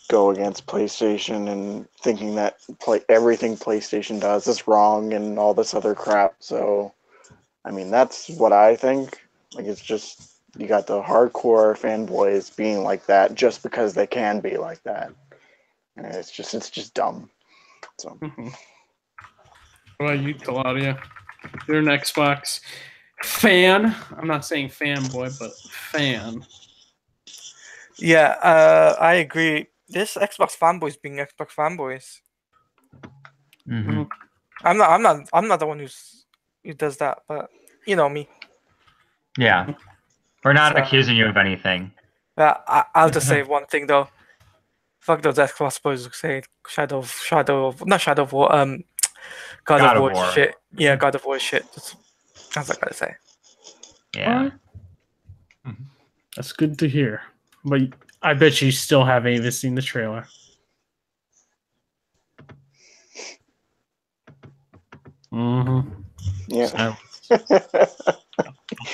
go against PlayStation and thinking that everything PlayStation does is wrong and all this other crap. So, I mean, that's what I think. Like, it's just you got the hardcore fanboys being like that just because they can be like that. And it's just dumb. So. What about you, Claudia? You're an Xbox fan. I'm not saying fanboy, but fan. Yeah, I agree. This Xbox fanboys being Xbox fanboys. Mm-hmm. I'm not the one who does that, but you know me. Yeah, we're not accusing you of anything. I'll just say one thing though. Fuck those Xbox boys who say not Shadow of War, God of War shit. Yeah, God of War shit. That's what I gotta say. Yeah. That's good to hear. But I bet you still haven't even seen the trailer. Mm-hmm. Yeah.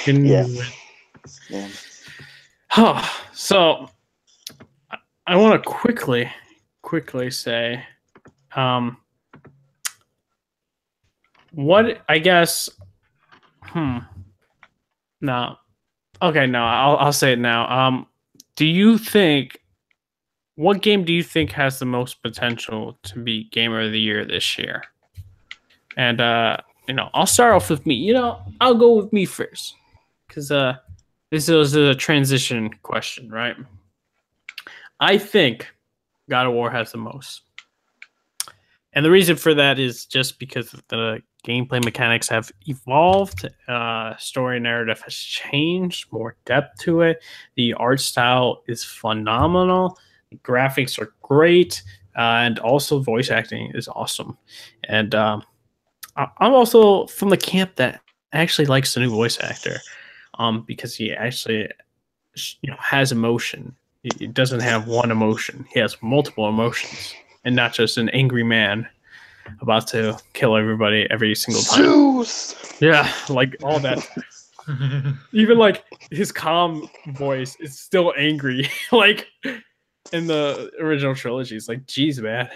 Yeah. So I want to quickly say, what I guess. No. Okay, no. I'll say it now. Do you think? What game do you think has the most potential to be Gamer of the Year this year? And I'll start off with me. I'll go with me first, because this is a transition question, right? I think God of War has the most. And the reason for that is just because the gameplay mechanics have evolved, story narrative has changed, more depth to it. The art style is phenomenal. The graphics are great, and also voice acting is awesome. And I'm also from the camp that actually likes the new voice actor, because he actually has emotion. He doesn't have one emotion. He has multiple emotions, and not just an angry man about to kill everybody every single time. Zeus! Yeah, like all that. Even like his calm voice is still angry. Like in the original trilogy, it's like, geez, man.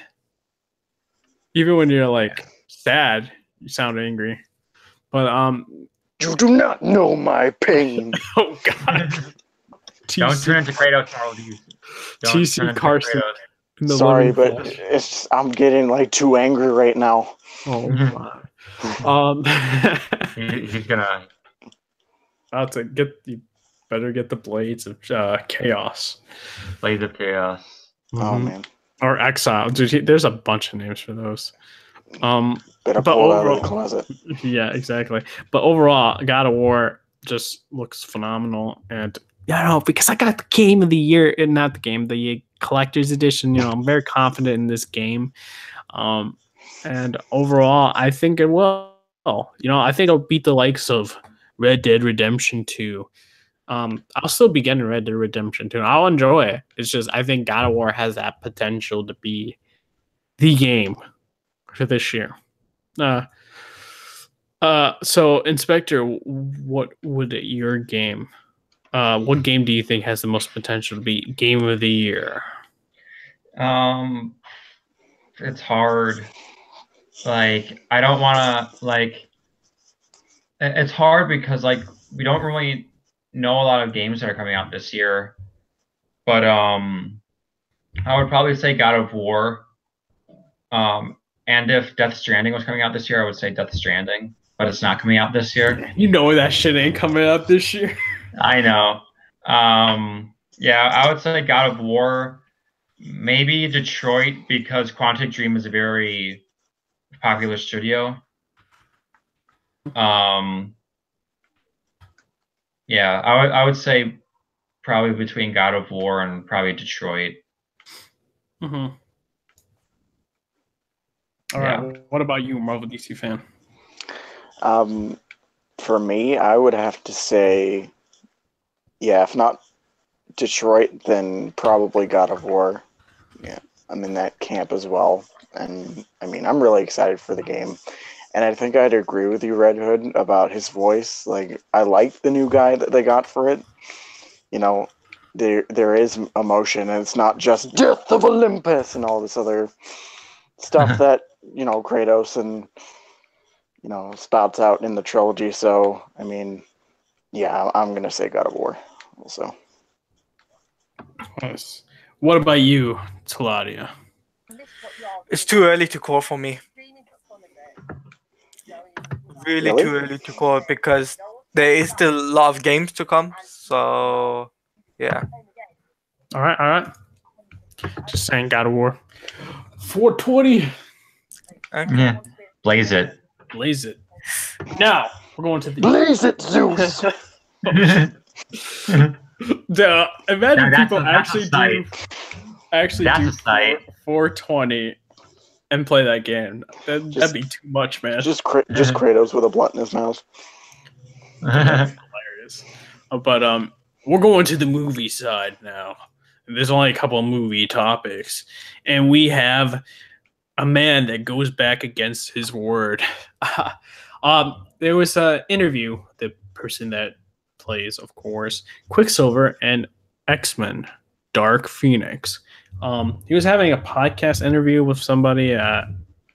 Even when you're like sad, you sound angry. But you do not know my pain. Oh God. Don't turn into Kratos, Charles. TC Carson. Sorry, but I'm getting like too angry right now. Oh my. He's gonna. You better get the Blades of Chaos. Blades of Chaos. Oh man. Or Exile, dude. There's a bunch of names for those. Better But pull it out of overall, the closet. yeah, exactly. But overall, God of War just looks phenomenal, and I don't know, because I got the game of the year, and not the game, the collector's edition. I'm very confident in this game, and overall, I think it will. I think it'll beat the likes of Red Dead Redemption 2. I'll still be getting Red Dead Redemption 2. I'll enjoy it. It's just I think God of War has that potential to be the game for this year. So Inspector, what would your game? What game do you think has the most potential to be game of the year? It's hard. Like, I don't want to, like, it's hard because, like, we don't really know a lot of games that are coming out this year. But I would probably say God of War. And if Death Stranding was coming out this year, I would say Death Stranding. But it's not coming out this year. That shit ain't coming out this year. I know. Yeah, I would say God of War. Maybe Detroit, because Quantic Dream is a very popular studio. Yeah, I would say probably between God of War and probably Detroit. Mm-hmm. All right. What about you, Marvel DC fan? For me, I would have to say, yeah, if not Detroit, then probably God of War. Yeah, I'm in that camp as well. And I mean, I'm really excited for the game. And I think I'd agree with you, Red Hood, about his voice. Like, I like the new guy that they got for it. There is emotion, and it's not just Death of Olympus and all this other stuff that, Kratos and, spouts out in the trilogy. So, I mean, yeah, I'm going to say God of War also. Nice. What about you, Taladia? It's too early to call for me. Really too early to call because there is still a lot of games to come. So, yeah. All right. Just saying God of War. 420. Okay. Yeah. Blaze it. Now, we're going to the... Blaze it, Zeus! Imagine people actually do 420 and play that game. That'd be too much, man. Just Kratos with a blunt in his mouth. That's hilarious. But we're going to the movie side now. There's only a couple of movie topics, and we have a man that goes back against his word. There was an interview. The person that plays, of course, Quicksilver and X-Men Dark Phoenix. He was having a podcast interview with somebody. I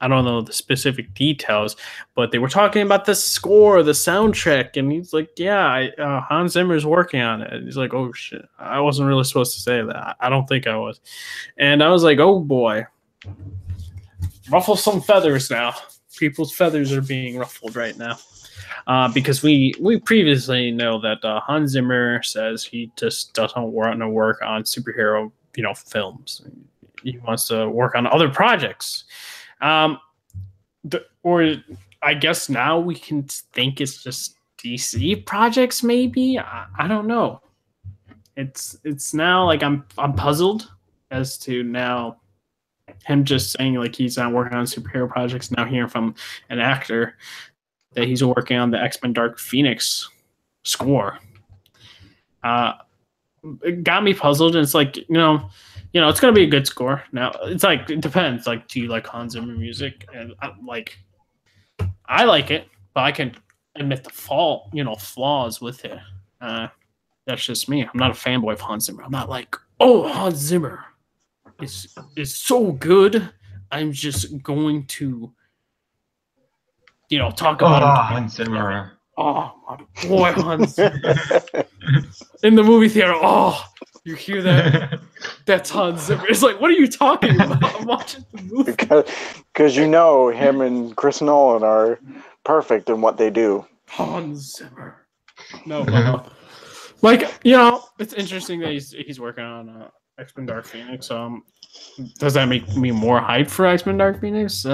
don't know the specific details, but they were talking about the score, the soundtrack, and he's like, yeah, Hans Zimmer's working on it. And he's like, oh, shit, I wasn't really supposed to say that. I don't think I was. And I was like, oh, boy. Ruffle some feathers now. People's feathers are being ruffled right now. Because we previously know that Hans Zimmer says he just doesn't want to work on superhero, films. He wants to work on other projects. Or I guess now we can think it's just DC projects, maybe. I don't know. It's now like I'm puzzled as to now him just saying like he's not working on superhero projects. Now hearing from an actor that he's working on the X-Men Dark Phoenix score. It got me puzzled, and it's like, it's gonna be a good score. Now it's like, it depends. Like, do you like Hans Zimmer music? And I like it, but I can admit the flaws with it. That's just me. I'm not a fanboy of Hans Zimmer. I'm not like, oh, Hans Zimmer is so good. I'm just going to talk about Hans Zimmer. Oh, my boy, Hans Zimmer. In the movie theater. Oh, you hear that? That's Hans Zimmer. It's like, what are you talking about? I'm watching the movie. Because him and Chris Nolan are perfect in what they do. Hans Zimmer. No, it's interesting that he's working on X-Men Dark Phoenix. Does that make me more hyped for X-Men Dark Phoenix?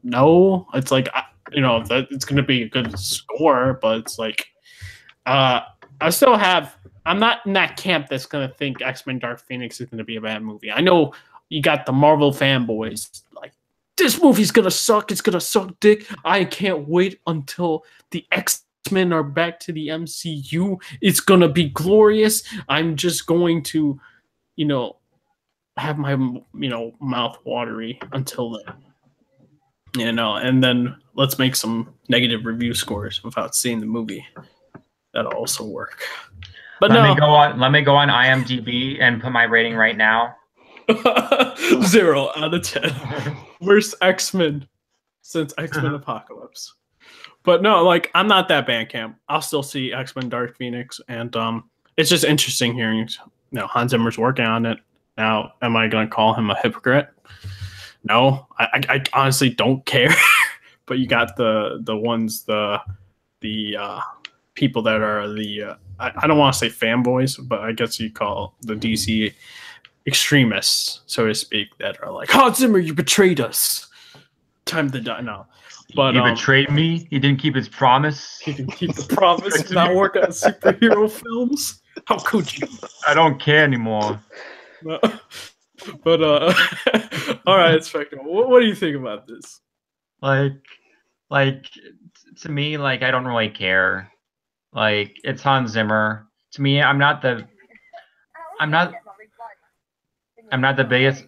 no. It's like that it's going to be a good score, but it's like I still have. I'm not in that camp that's going to think X-Men Dark Phoenix is going to be a bad movie. I know you got the Marvel fanboys like this movie's going to suck. It's going to suck dick. I can't wait until the X-Men are back to the MCU. It's going to be glorious. I'm just going to, have my mouth watery until then. And then let's make some negative review scores without seeing the movie. That'll also work. But let me go on IMDb and put my rating right now. 0 out of 10. Worst X-Men since X-Men Apocalypse. But no, like I'm not that Bandcamp. I'll still see X-Men Dark Phoenix, and it's just interesting hearing Hans Zimmer's working on it. Now, am I going to call him a hypocrite? No, I honestly don't care. But you got the people that are the I don't want to say fanboys, but I guess you call the DC extremists, so to speak, that are like, Hans Zimmer, you betrayed us. Time to die. No. But he betrayed me. He didn't keep his promise. He didn't keep the promise. Not work on superhero films. How could you? I don't care anymore. No. But all right, Spectre. What do you think about this? Like to me, like I don't really care. Like it's Hans Zimmer. To me, I'm not the biggest.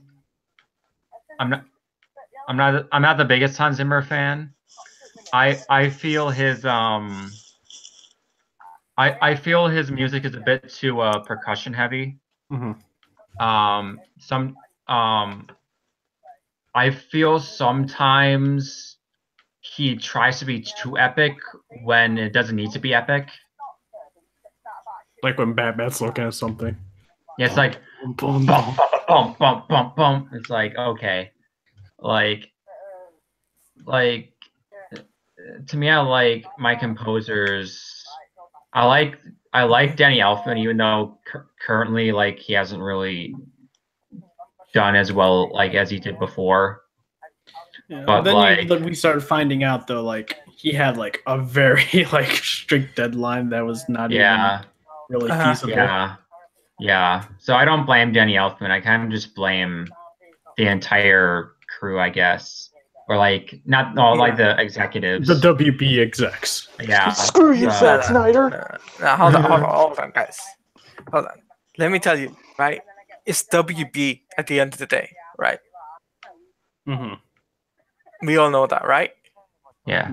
I'm not the biggest Hans Zimmer fan. I feel his I feel his music is a bit too percussion heavy. Mm-hmm. I feel sometimes he tries to be too epic when it doesn't need to be epic. Like when Batman's looking at something. Yeah, it's like boom, boom, boom, boom, boom, boom. It's like okay, like to me, I like my composers. I like Danny Elfman, even though currently like he hasn't really done as well like as he did before. Yeah, but then we started finding out though, like he had like a very like strict deadline that was not even really feasible. Yeah. So I don't blame Danny Elfman. I kind of just blame the entire crew, I guess, or like like the executives, the WB execs. Yeah. Screw you, Zack Snyder. Hold on, guys. Hold on. Let me tell you, right? It's WB at the end of the day, right? Mm-hmm. We all know that, right? Yeah.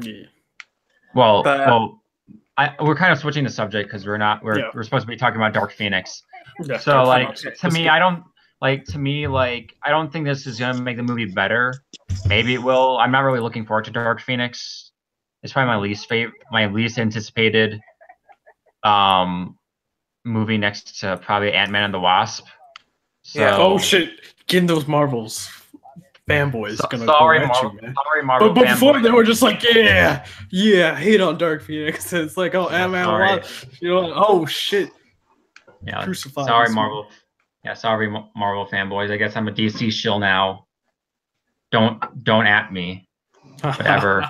Well, we're kind of switching the subject because we're supposed to be talking about Dark Phoenix. Yeah, so like to me, I don't think this is gonna make the movie better. Maybe it will. I'm not really looking forward to Dark Phoenix. It's probably my least anticipated movie next to probably Ant-Man and the Wasp. So, yeah. Oh shit! Getting those Marvels fanboys gonna go at you, man. Sorry, Marvel. But before they were just like, yeah, hate on Dark Phoenix. It's like, oh, Ant-Man, oh shit. Yeah, crucified. Sorry, Marvel. Yeah, sorry, Marvel fanboys. I guess I'm a DC shill now. Don't at me. Whatever.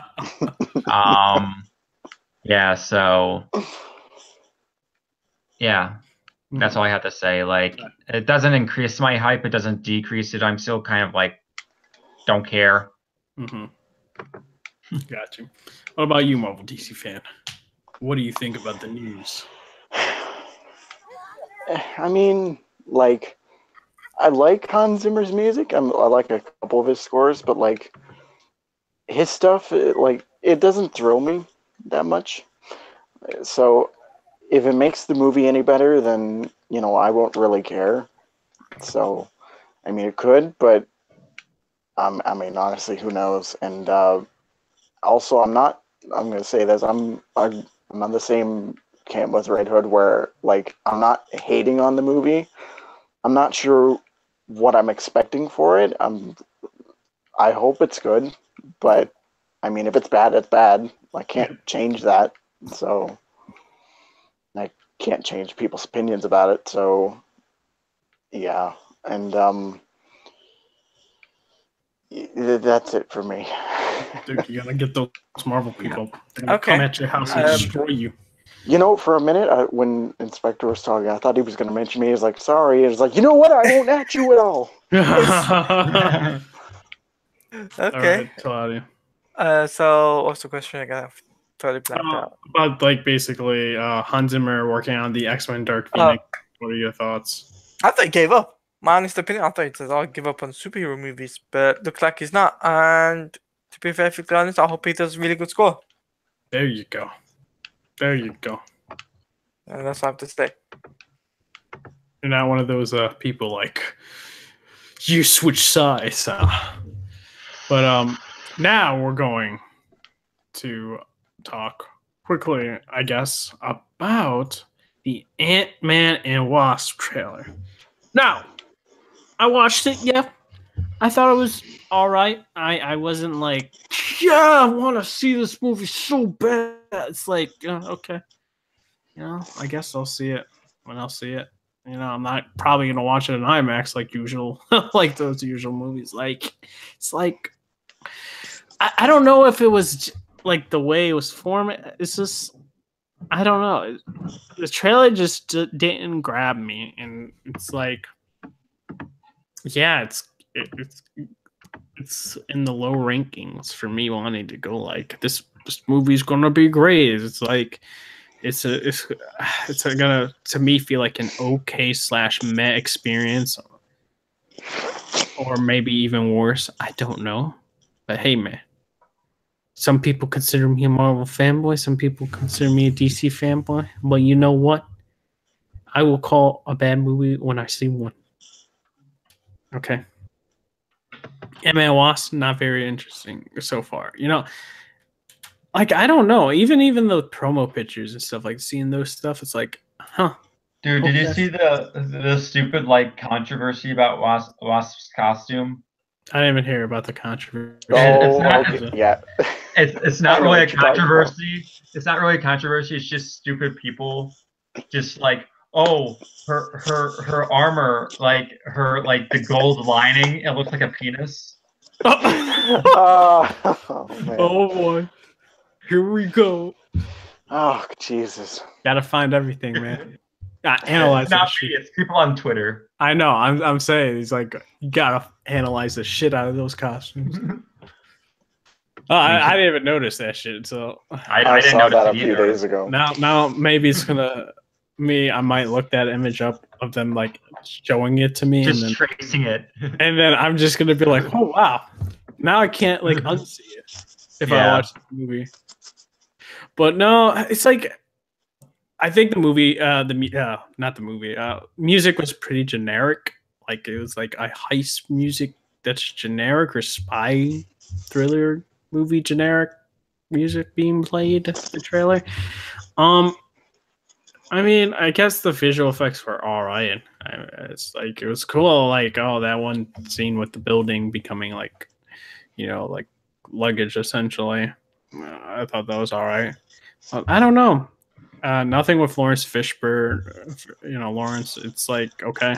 Yeah. So. Yeah. That's all I have to say. Like, it doesn't increase my hype. It doesn't decrease it. I'm still kind of like, don't care. Mm-hmm. Got you. What about you, Marvel DC fan? What do you think about the news? I mean, like, I like Hans Zimmer's music. I like a couple of his scores, but like his stuff, it doesn't thrill me that much. So if it makes the movie any better, then I won't really care. So, I mean, it could, but I mean, honestly, who knows? And also, I'm going to say this. I'm on the same camp with Red Hood, where like I'm not hating on the movie. I'm not sure what I'm expecting for it. I hope it's good, but I mean, if it's bad, it's bad. I can't change that. So I can't change people's opinions about it. So yeah, and that's it for me. Dude, you gotta get those Marvel people. They're gonna Okay. come at your house and destroy you. You know, for a minute, when Inspector was talking, I thought he was going to mention me. He was like, sorry. He was like, you know what? I won't at you at all. All Okay. right, Claudia. So what's the question? I got totally blanked out. About like basically Hans Zimmer working on the X-Men Dark Phoenix. What are your thoughts? I thought he gave up. My honest opinion, I thought he said, I'll give up on superhero movies, but looks like he's not. And to be perfectly honest, I hope he does a really good score. There you go. There you go. And that's all I have to say. You're not one of those people like you switch sides. But now we're going to talk quickly, I guess, about the Ant-Man and Wasp trailer. Now, I watched it, yeah. I thought it was all right. I wasn't like, yeah, I want to see this movie so bad. It's like, okay. I guess I'll see it when I'll see it. I'm not probably going to watch it in IMAX like usual, like those usual movies. Like, it's like, I don't know if it was like the way it was formed. It's just, I don't know. The trailer just didn't grab me. And it's like, yeah, it's in the low rankings for me wanting to go like this movie's gonna be great. It's like it's gonna to me feel like an okay / meh experience, or maybe even worse. I don't know, but hey, man. Some people consider me a Marvel fanboy. Some people consider me a DC fanboy. But you know what? I will call a bad movie when I see one. Okay. Ant-Man Wasp, not very interesting so far. Like, I don't know. Even the promo pictures and stuff, like seeing those stuff, it's like, huh. Dude, did you see the stupid like controversy about Wasp's costume? I didn't even hear about the controversy. Yeah. It's not really a controversy. It's not really a controversy. It's just stupid people, just like, oh, her armor, like the gold lining, it looks like a penis. Oh boy, here we go. Oh Jesus! Gotta find everything, man. Analyze not that me, shit. it's people on Twitter. I know. I'm saying he's like, you gotta analyze the shit out of those costumes. I didn't even notice that shit. So I didn't saw that a it few either. days ago. Now maybe it's gonna I might look that image up of them like showing it to me, Just and then tracing it, and then I'm just gonna be like, oh wow, now I can't like unsee it if I watch the movie. But no, it's like I think the movie, not the movie, music was pretty generic. Like it was like a heist music that's generic, or spy thriller movie generic music being played in the trailer. I mean, I guess the visual effects were all right. It's like it was cool. Like, oh, that one scene with the building becoming like, like luggage essentially. I thought that was all right. I don't know. Nothing with Lawrence Fishburne. Lawrence. It's like, okay.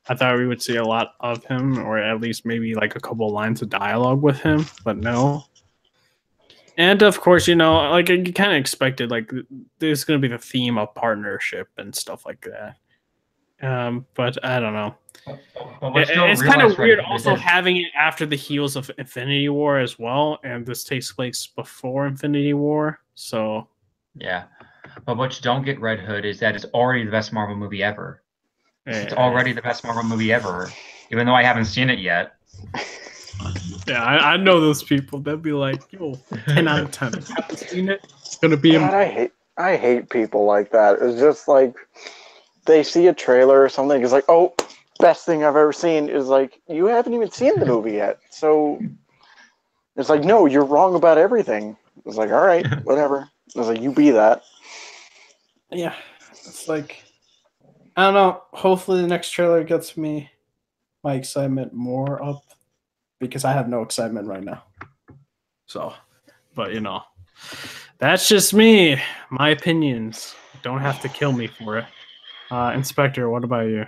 I thought we would see a lot of him, or at least maybe like a couple lines of dialogue with him, but no. And of course, like you kind of expected, like there's going to be the theme of partnership and stuff like that. But I don't know. It's kind of weird also having it after the heels of Infinity War as well, and this takes place before Infinity War. So yeah, but what you don't get, Red Hood, is that it's already the best Marvel movie ever. It's already the best Marvel movie ever, even though I haven't seen it yet. Yeah, I know those people. They'll be like, yo, 10 out of 10. If you haven't seen it, it's going to be... God, I hate people like that. It's just like, they see a trailer or something, it's like, oh, best thing I've ever seen. Is like, you haven't even seen the movie yet. So, it's like, no, you're wrong about everything. It's like, all right, whatever. It's like, you be that. Yeah, it's like... I don't know. Hopefully the next trailer gets my excitement more up, because I have no excitement right now. So, but that's just me. My opinions. Don't have to kill me for it. Inspector, what about you?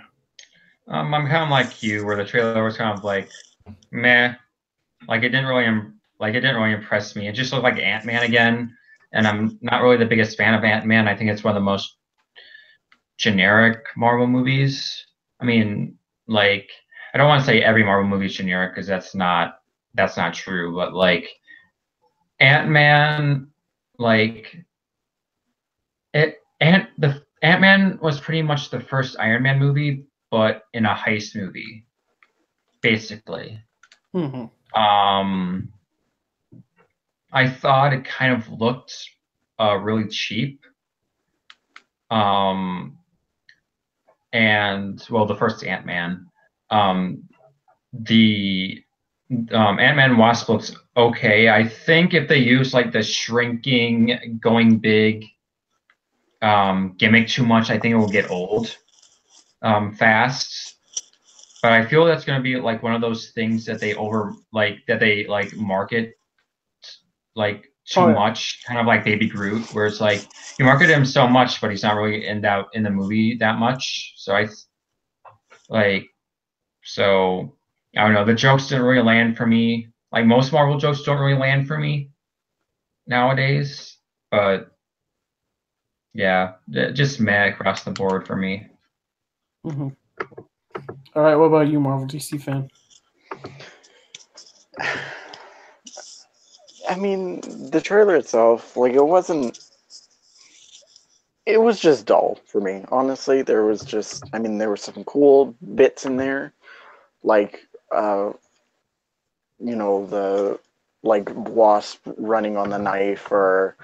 I'm kind of like you, where the trailer was kind of like, meh. Like it didn't really Like, it didn't really impress me. It just looked like Ant-Man again, and I'm not really the biggest fan of Ant-Man. I think it's one of the most generic Marvel movies. I mean, like, I don't want to say every Marvel movie is generic because that's not true, but like Ant-Man, like the Ant-Man was pretty much the first Iron Man movie, but in a heist movie, basically. Mm-hmm. I thought it kind of looked really cheap. And well, the first Ant-Man, the Ant-Man and Wasp looks okay. I think if they use like the shrinking, going big gimmick too much, I think it will get old fast. But I feel that's going to be like one of those things that they market like too much, kind of like Baby Groot, where it's like you market him so much, but he's not really in the movie that much. So I don't know. The jokes didn't really land for me. Like most Marvel jokes don't really land for me nowadays. But yeah, just meh across the board for me. Mm-hmm. All right, what about you, Marvel DC fan? I mean, the trailer itself, like, it was just dull for me, honestly. There were some cool bits in there, like, the, like, Wasp running on the knife, or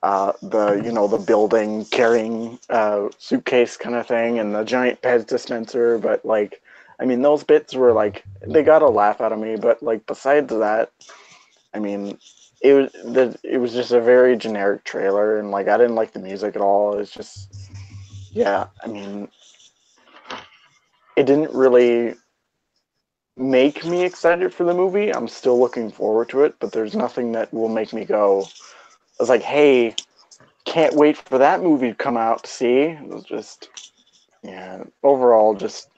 the building carrying suitcase kind of thing, and the giant Pez dispenser. But, like, I mean, those bits were, like, they got a laugh out of me, but, like, besides that, I mean, it was just a very generic trailer, and, like, I didn't like the music at all. It's just, yeah, I mean, it didn't really make me excited for the movie. I'm still looking forward to it, but there's nothing that will make me go, I was like, hey, can't wait for that movie to come out to see. It was just, yeah, overall, just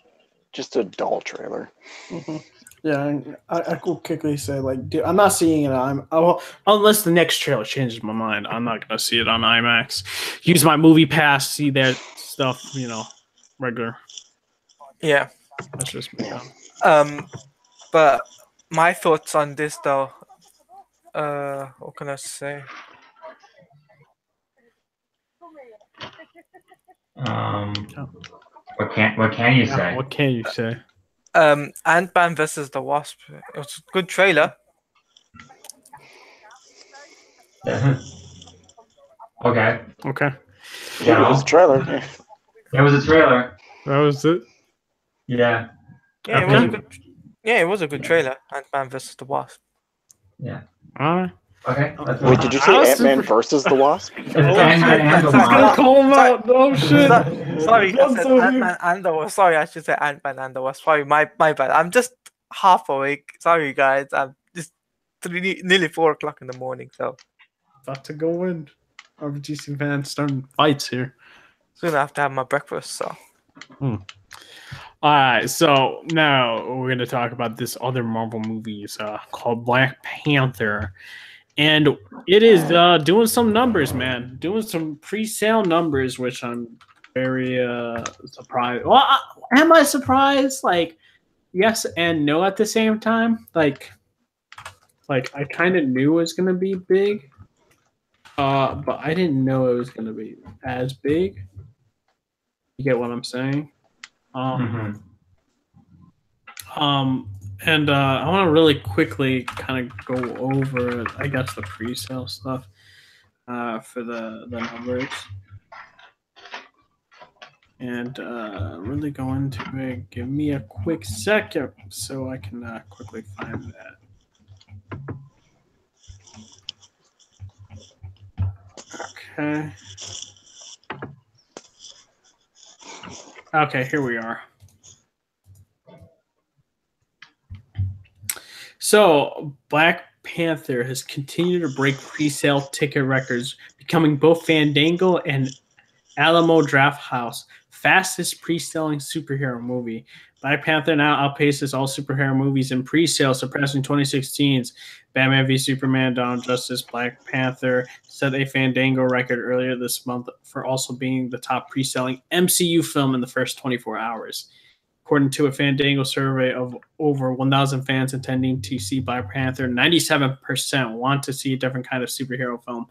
a dull trailer. Mm-hmm. Yeah, I could quickly say, like, dude, I'm not seeing it unless the next trailer changes my mind. I'm not gonna see it on IMAX. Use my movie pass, see that stuff, regular. Yeah, that's just me. But my thoughts on this, though. What can I say? What can you say? What can you say? Ant-Man versus the Wasp. It was a good trailer. Okay. Yeah, it was a trailer. It was a trailer. That was it. Yeah. Yeah, it was a good. Yeah, it was a good trailer. Ant-Man versus the Wasp. Yeah. All right. Okay. Wait, did you say Ant-Man versus the Wasp? Ant-Man and the Wasp. Call him out. Oh shit. Sorry, I said Ant-Man and the Wasp. Sorry, I should say Ant-Man and the Wasp. Sorry, my bad. I'm just half awake. Sorry, guys. I'm just nearly 4 o'clock in the morning. So about to go in. RBGC fans starting fights here. Soon I have to have my breakfast. So. All right, so now we're going to talk about this other Marvel movie called Black Panther. And it is doing some numbers, man. Doing some pre-sale numbers, which I'm very surprised. Well, am I surprised? Like, yes and no at the same time. Like I kind of knew it was going to be big. But I didn't know it was going to be as big. You get what I'm saying? And I want to really quickly kind of go over, I guess, the pre-sale stuff for the numbers. And really go into it. Give me a quick second so I can quickly find that. Okay, here we are. So, Black Panther has continued to break pre-sale ticket records, becoming both Fandango and Alamo Drafthouse fastest pre-selling superhero movie Black Panther now outpaces all superhero movies in pre-sale, surpassing 2016's Batman v Superman, Dawn of Justice. Black Panther set a Fandango record earlier this month for also being the top pre-selling MCU film in the first 24 hours. According to a Fandango survey of over 1,000 fans intending to see Black Panther, 97% want to see a different kind of superhero film.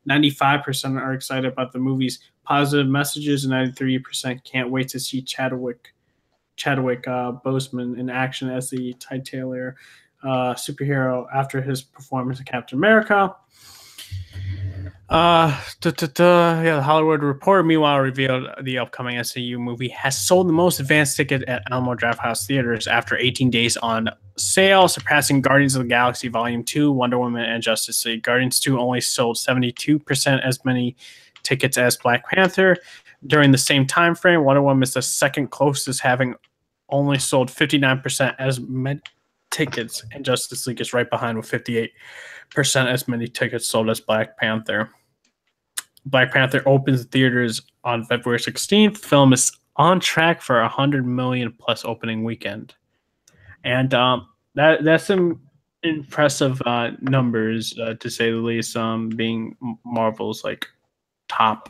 95% are excited about the movie's positive messages, and 93% can't wait to see Chadwick Boseman in action as the titular superhero after his performance in Captain America. The Hollywood Reporter, meanwhile, revealed the upcoming SCU movie has sold the most advanced ticket at Alamo Drafthouse Theaters after 18 days on sale, surpassing Guardians of the Galaxy Volume 2, Wonder Woman, and Justice League. Guardians 2 only sold 72% as many tickets as Black Panther. During the same time frame, Wonder Woman is the second closest, having only sold 59% as many tickets, and Justice League is right behind with 58% as many tickets sold as Black Panther. Black Panther opens theaters on February 16th. The film is on track for 100 million plus opening weekend, and that's some impressive numbers to say the least. Being Marvel's like top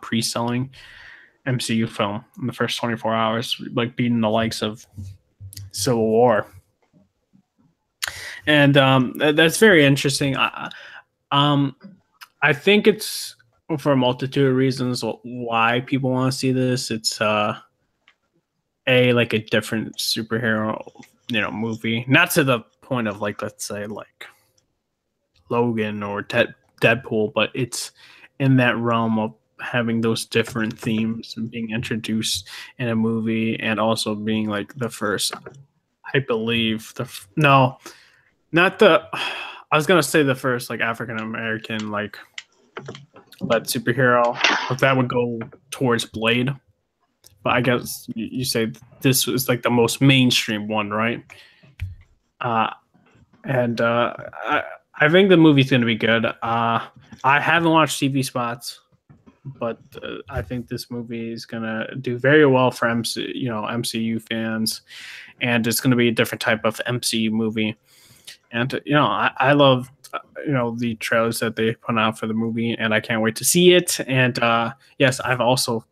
pre-selling MCU film in the first 24 hours, like beating the likes of Civil War. And that's very interesting. I think it's for a multitude of reasons why people want to see this. It's like a different superhero, movie. Not to the point of like, let's say like Logan or Deadpool, but it's in that realm of having those different themes and being introduced in a movie, and also being like the first, I believe I was gonna say the first like African American like led superhero, but that would go towards Blade. But I guess you say this was like the most mainstream one, right? I think the movie's gonna be good. I haven't watched TV spots, but I think this movie is gonna do very well for MCU fans, and it's gonna be a different type of MCU movie. And I love the trailers that they put out for the movie, and I can't wait to see it. And yes, I've also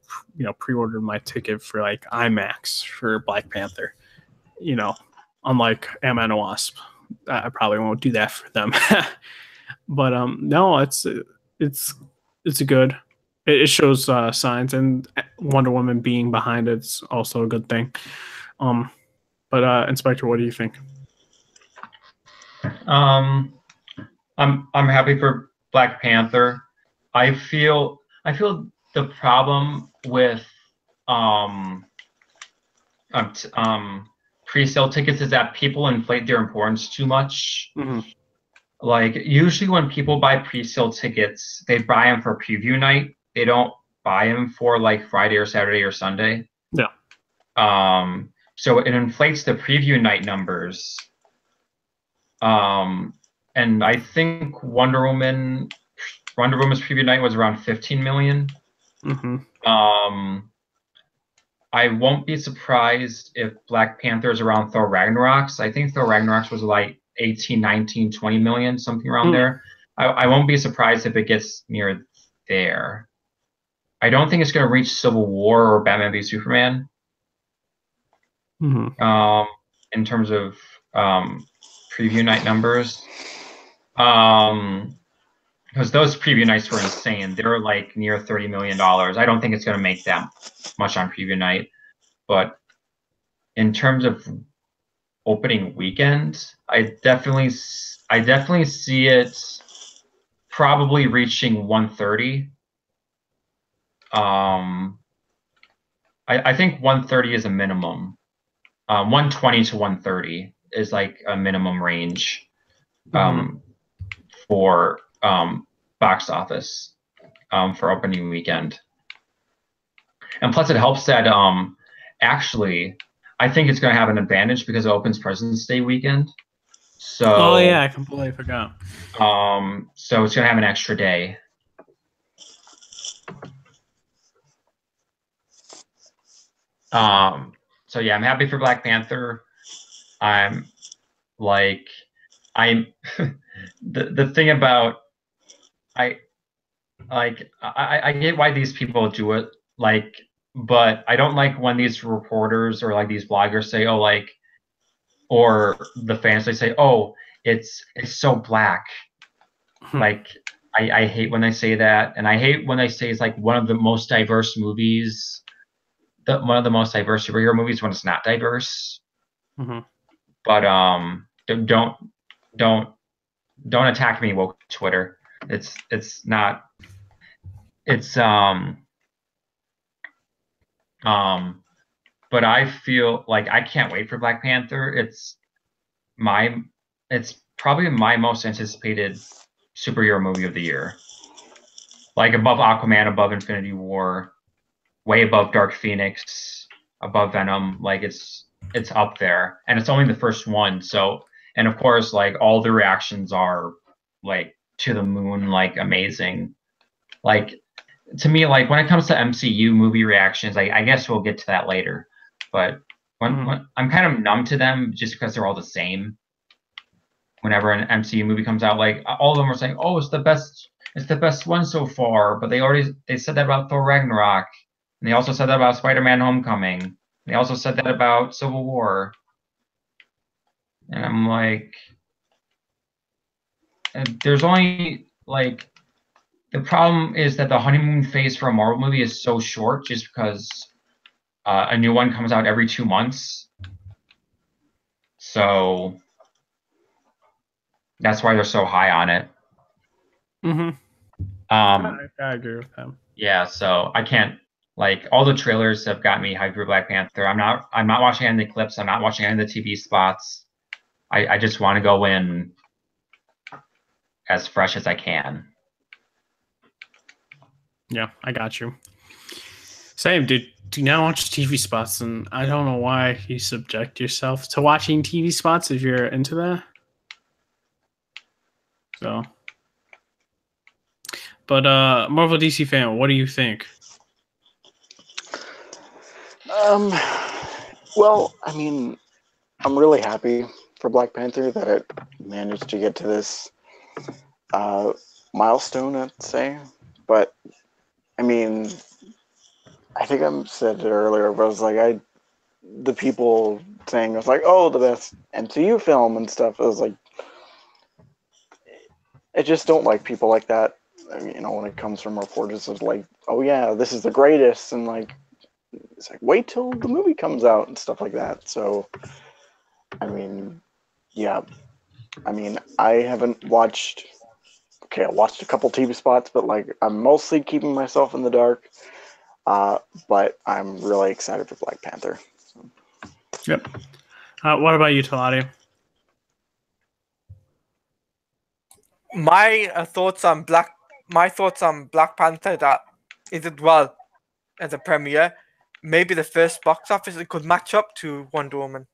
pre-ordered my ticket for like IMAX for Black Panther. Unlike Ant-Man and Wasp, I probably won't do that for them. But no, it's a good. It shows signs, and Wonder Woman being behind it's also a good thing. But Inspector, what do you think? I'm happy for Black Panther. I feel the problem with pre-sale tickets is that people inflate their importance too much. Mm-hmm. Like usually when people buy pre-sale tickets, they buy them for preview night. They don't buy them for like Friday or Saturday or Sunday. Yeah. So it inflates the preview night numbers. And I think Wonder Woman's preview night was around 15 million. Mm-hmm. I won't be surprised if Black Panther is around Thor Ragnarok's. I think Thor Ragnarok's was like 18, 19, 20 million, something around there. I won't be surprised if it gets near there. I don't think it's going to reach Civil War or Batman v Superman. Mm-hmm. In terms of preview night numbers. Because those preview nights were insane. They were like near $30 million. I don't think it's going to make that much on preview night. But in terms of opening weekend, I definitely see it probably reaching 130. I think 130 is a minimum. 120 to 130 is like a minimum range for box office for opening weekend. And plus it helps that actually I think it's going to have an advantage because it opens President's Day weekend. So I completely forgot. So it's going to have an extra day. yeah, I'm happy for Black Panther. I'm like, I'm the thing about I I get why these people do it, like, but I don't like when these reporters or like these bloggers say, oh, like, or the fans, they say, oh, it's so black. Like, I hate when they say that, and I hate when they say it's like one of the most diverse movies, one of the most diverse superhero movies when it's not diverse. But don't attack me, woke Twitter. It's not. It's but I feel like I can't wait for Black Panther. It's probably my most anticipated superhero movie of the year. Like above Aquaman, above Infinity War, way above Dark Phoenix, above Venom. Like it's up there, and it's only the first one. So, and of course, like all the reactions are like to the moon, like amazing. Like to me, like when it comes to MCU movie reactions, I guess we'll get to that later. But when I'm kind of numb to them just because they're all the same. Whenever an MCU movie comes out, like all of them are saying, "Oh, it's the best one so far." But they said that about Thor Ragnarok, and they also said that about Spider-Man: Homecoming. And they also said that about Civil War. And I'm like, there's only like the problem is that the honeymoon phase for a Marvel movie is so short, just because a new one comes out every 2 months. So that's why they're so high on it. I agree with them. Yeah, so I can't, like, all the trailers have got me hyped for Black Panther. I'm not watching any of the clips. I'm not watching any of the TV spots. I just want to go in as fresh as I can. Yeah, I got you. Same, dude. Do not watch TV spots, and I don't know why you subject yourself to watching TV spots if you're into that. So, but Marvel DC fan, what do you think? Well, I mean, I'm really happy for Black Panther that it managed to get to this milestone, I'd say. But I mean, I think I said it earlier, but I was like, the people saying it was like, oh, the best MCU film and stuff. I was like, I just don't like people like that. I mean, when it comes from reporters of like, oh yeah, this is the greatest, and like, it's like wait till the movie comes out and stuff like that. So, I mean, yeah, I mean, I haven't watched. Okay, I watched a couple TV spots, but like, I'm mostly keeping myself in the dark. But I'm really excited for Black Panther. So. Yep. What about you, Talati? My thoughts on Black Panther, that it did well as a premiere. Maybe the first box office, it could match up to Wonder Woman.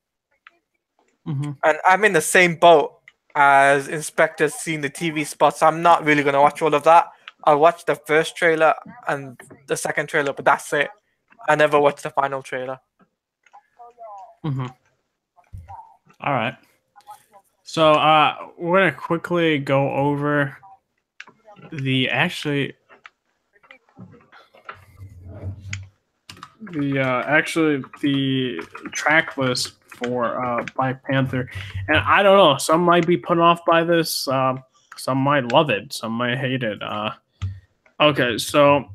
And I'm in the same boat as Inspector's seen the TV spots. I'm not really going to watch all of that. I'll watch the first trailer and the second trailer, but that's it. I never watched the final trailer. All right. So we're going to quickly go over the track list for Black Panther. And I don't know, some might be put off by this, some might love it, some might hate it. Okay, so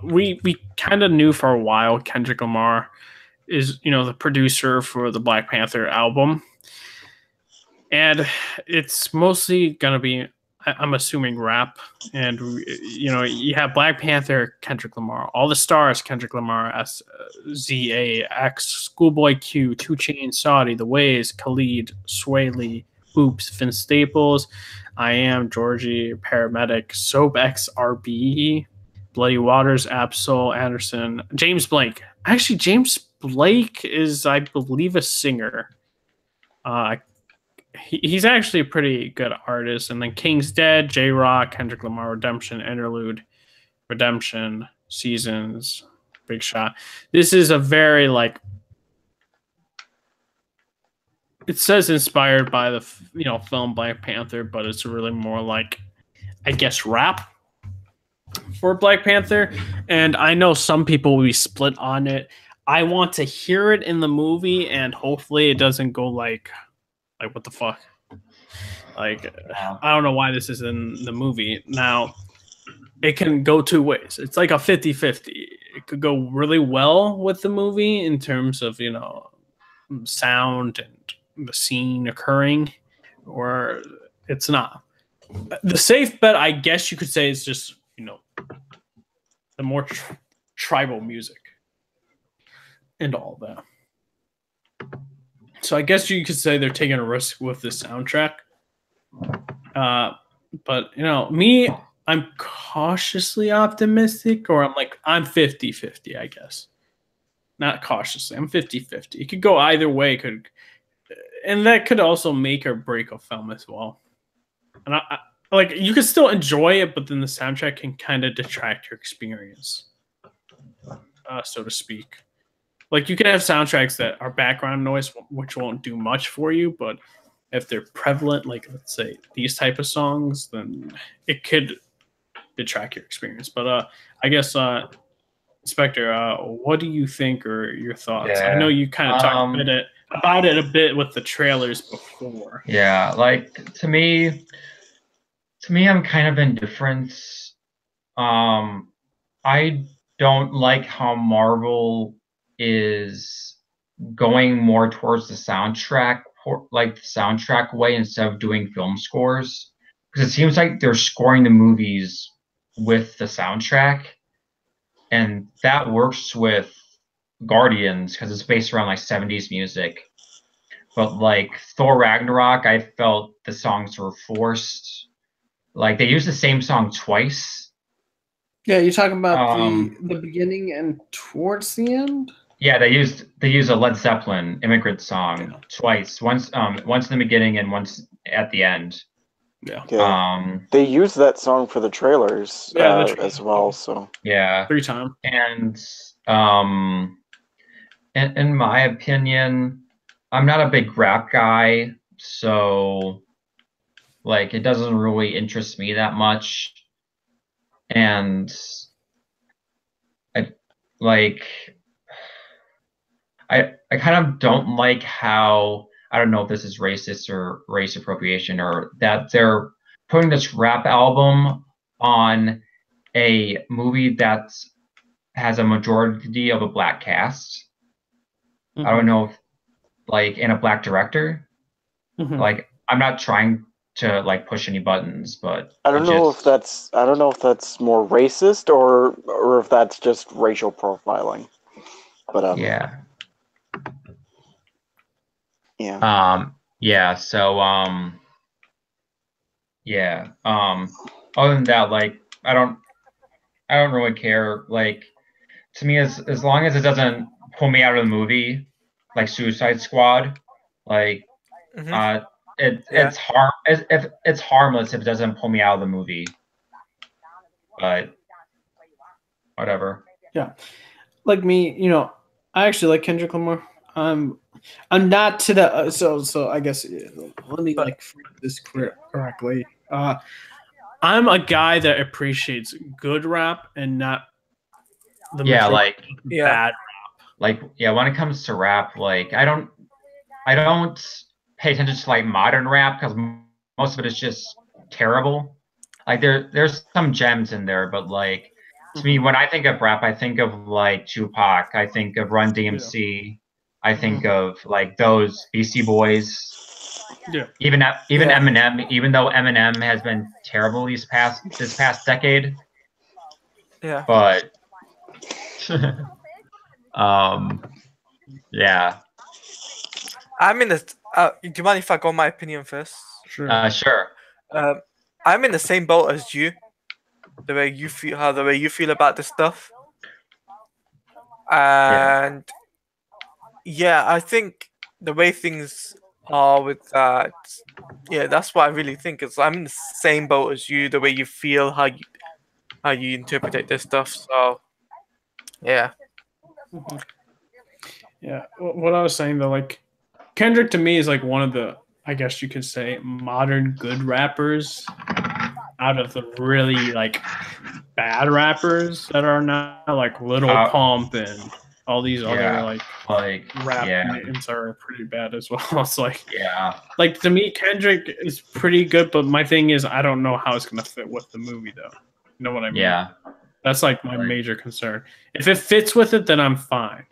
we kind of knew for a while Kendrick Lamar is, the producer for the Black Panther album. And it's mostly going to be, I'm assuming, rap. And, you have Black Panther, Kendrick Lamar. All the stars, Kendrick Lamar, SZA, X, Schoolboy Q, 2 Chainz, Saudi, The Ways, Khalid, Sway Lee, Oops, Vince Staples, I Am, Georgie, Paramedic, Soap X RBE, Bloody Waters, Absol, Anderson, James Blake. Actually, James Blake is, I believe, a singer. He's actually a pretty good artist. And then King's Dead, J-Rock, Kendrick Lamar, Redemption, Interlude, Redemption, Seasons, Big Shot. This is a very, it says inspired by the film Black Panther, but it's really more like, I guess, rap for Black Panther. And I know some people will be split on it. I want to hear it in the movie, and hopefully it doesn't go like what the fuck. Like, I don't know why this is in the movie. Now, it can go two ways. It's like a 50-50. It could go really well with the movie in terms of, sound and the scene occurring, or it's not. The safe bet, I guess you could say, is just, the more tribal music and all that. So I guess you could say they're taking a risk with the soundtrack. But, me, I'm cautiously optimistic, or I'm 50-50, I guess. Not cautiously. I'm 50-50. It could go either way. And that could also make or break a film as well. And I you could still enjoy it, but then the soundtrack can kind of detract your experience, so to speak. Like, you can have soundtracks that are background noise, which won't do much for you, but if they're prevalent, like, let's say, these type of songs, then it could detract your experience. But I guess, Inspector, what do you think, or your thoughts? Yeah. I know you kind of talked about it a bit with the trailers before. Yeah, like, to me, I'm kind of indifferent. I don't like how Marvel is going more towards the soundtrack, way, instead of doing film scores, because it seems like they're scoring the movies with the soundtrack, and that works with Guardians because it's based around like 70s music. But like Thor Ragnarok, I felt the songs were forced. Like, they used the same song twice. Yeah, you're talking about the beginning and towards the end? Yeah, they used a Led Zeppelin "Immigrant Song" twice. Once in the beginning and once at the end. Yeah. They used that song for the trailers as well. So yeah, 3 times. And in my opinion, I'm not a big rap guy, so like, it doesn't really interest me that much. And I kind of don't like how, I don't know if this is racist or race appropriation, or that they're putting this rap album on a movie that has a majority of a black cast. Mm-hmm. I don't know if, like, in a black director. Mm-hmm. Like, I'm not trying to like push any buttons, but I don't know if that's more racist or if that's just racial profiling. But yeah. Other than that, like, I don't really care. Like, to me, as long as it doesn't pull me out of the movie, like Suicide Squad, like, it's harmless if it doesn't pull me out of the movie. But whatever. Yeah, like me, I actually like Kendrick Lamar. I'm not to the so I guess let me phrase this correctly. I'm a guy that appreciates good rap and not the bad rap. Like, when it comes to rap, like, I don't pay attention to like modern rap because most of it is just terrible. Like, there's some gems in there, but like, to me, when I think of rap, I think of like Tupac, I think of Run DMC, I think of like those BC Boys. Yeah. Even Eminem, even though Eminem has been terrible this past decade. Yeah. But yeah. I'm in the. Do you mind if I go my opinion first? Sure. Sure. I'm in the same boat as you. The way you feel about this stuff. And yeah, I think the way things are with that, that's what I really think. Is I'm in the same boat as you. The way you feel, how you interpret this stuff. So yeah. Mm-hmm. Yeah. What I was saying though, like, Kendrick to me is like one of the, I guess you could say, modern good rappers out of the really like bad rappers that are now, like Little Pump and all these other like rap names are pretty bad as well. It's like to me, Kendrick is pretty good, but my thing is I don't know how it's gonna fit with the movie though. You know what I mean? Yeah. That's like my major concern. If it fits with it, then I'm fine.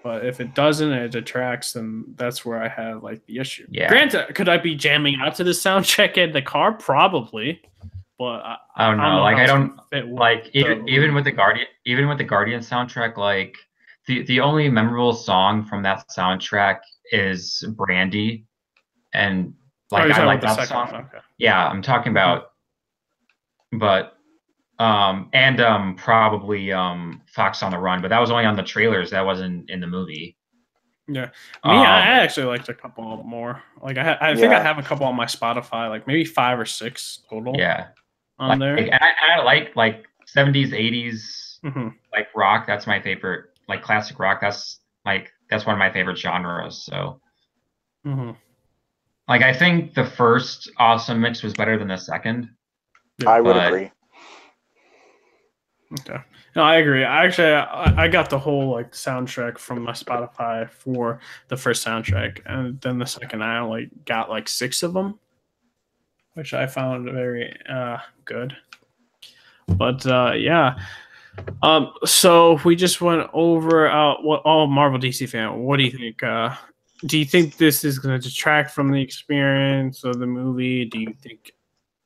But if it doesn't and it detracts, then that's where I have like the issue. Yeah. Granted, could I be jamming out to the soundtrack in the car? Probably. But I don't know. Like I don't like even with the Guardian soundtrack, like the only memorable song from that soundtrack is Brandy. And like I like that song. Okay. Yeah, I'm talking about but probably Fox on the Run, but that was only on the trailers. That wasn't in the movie. Yeah, I actually liked a couple more. Like I think I have a couple on my Spotify, like maybe 5 or 6 total. Yeah, on there. And I like 70s, 80s like rock. That's my favorite. Like classic rock. That's one of my favorite genres. So, like I think the first Awesome Mix was better than the second. Yeah, I would agree. Okay. No, I agree. I got the whole like soundtrack from my Spotify for the first soundtrack, and then the second I only got like 6 of them, which I found very good. But yeah. So we just went over what all Marvel DC fan. What do you think? Do you think this is going to detract from the experience of the movie? Do you think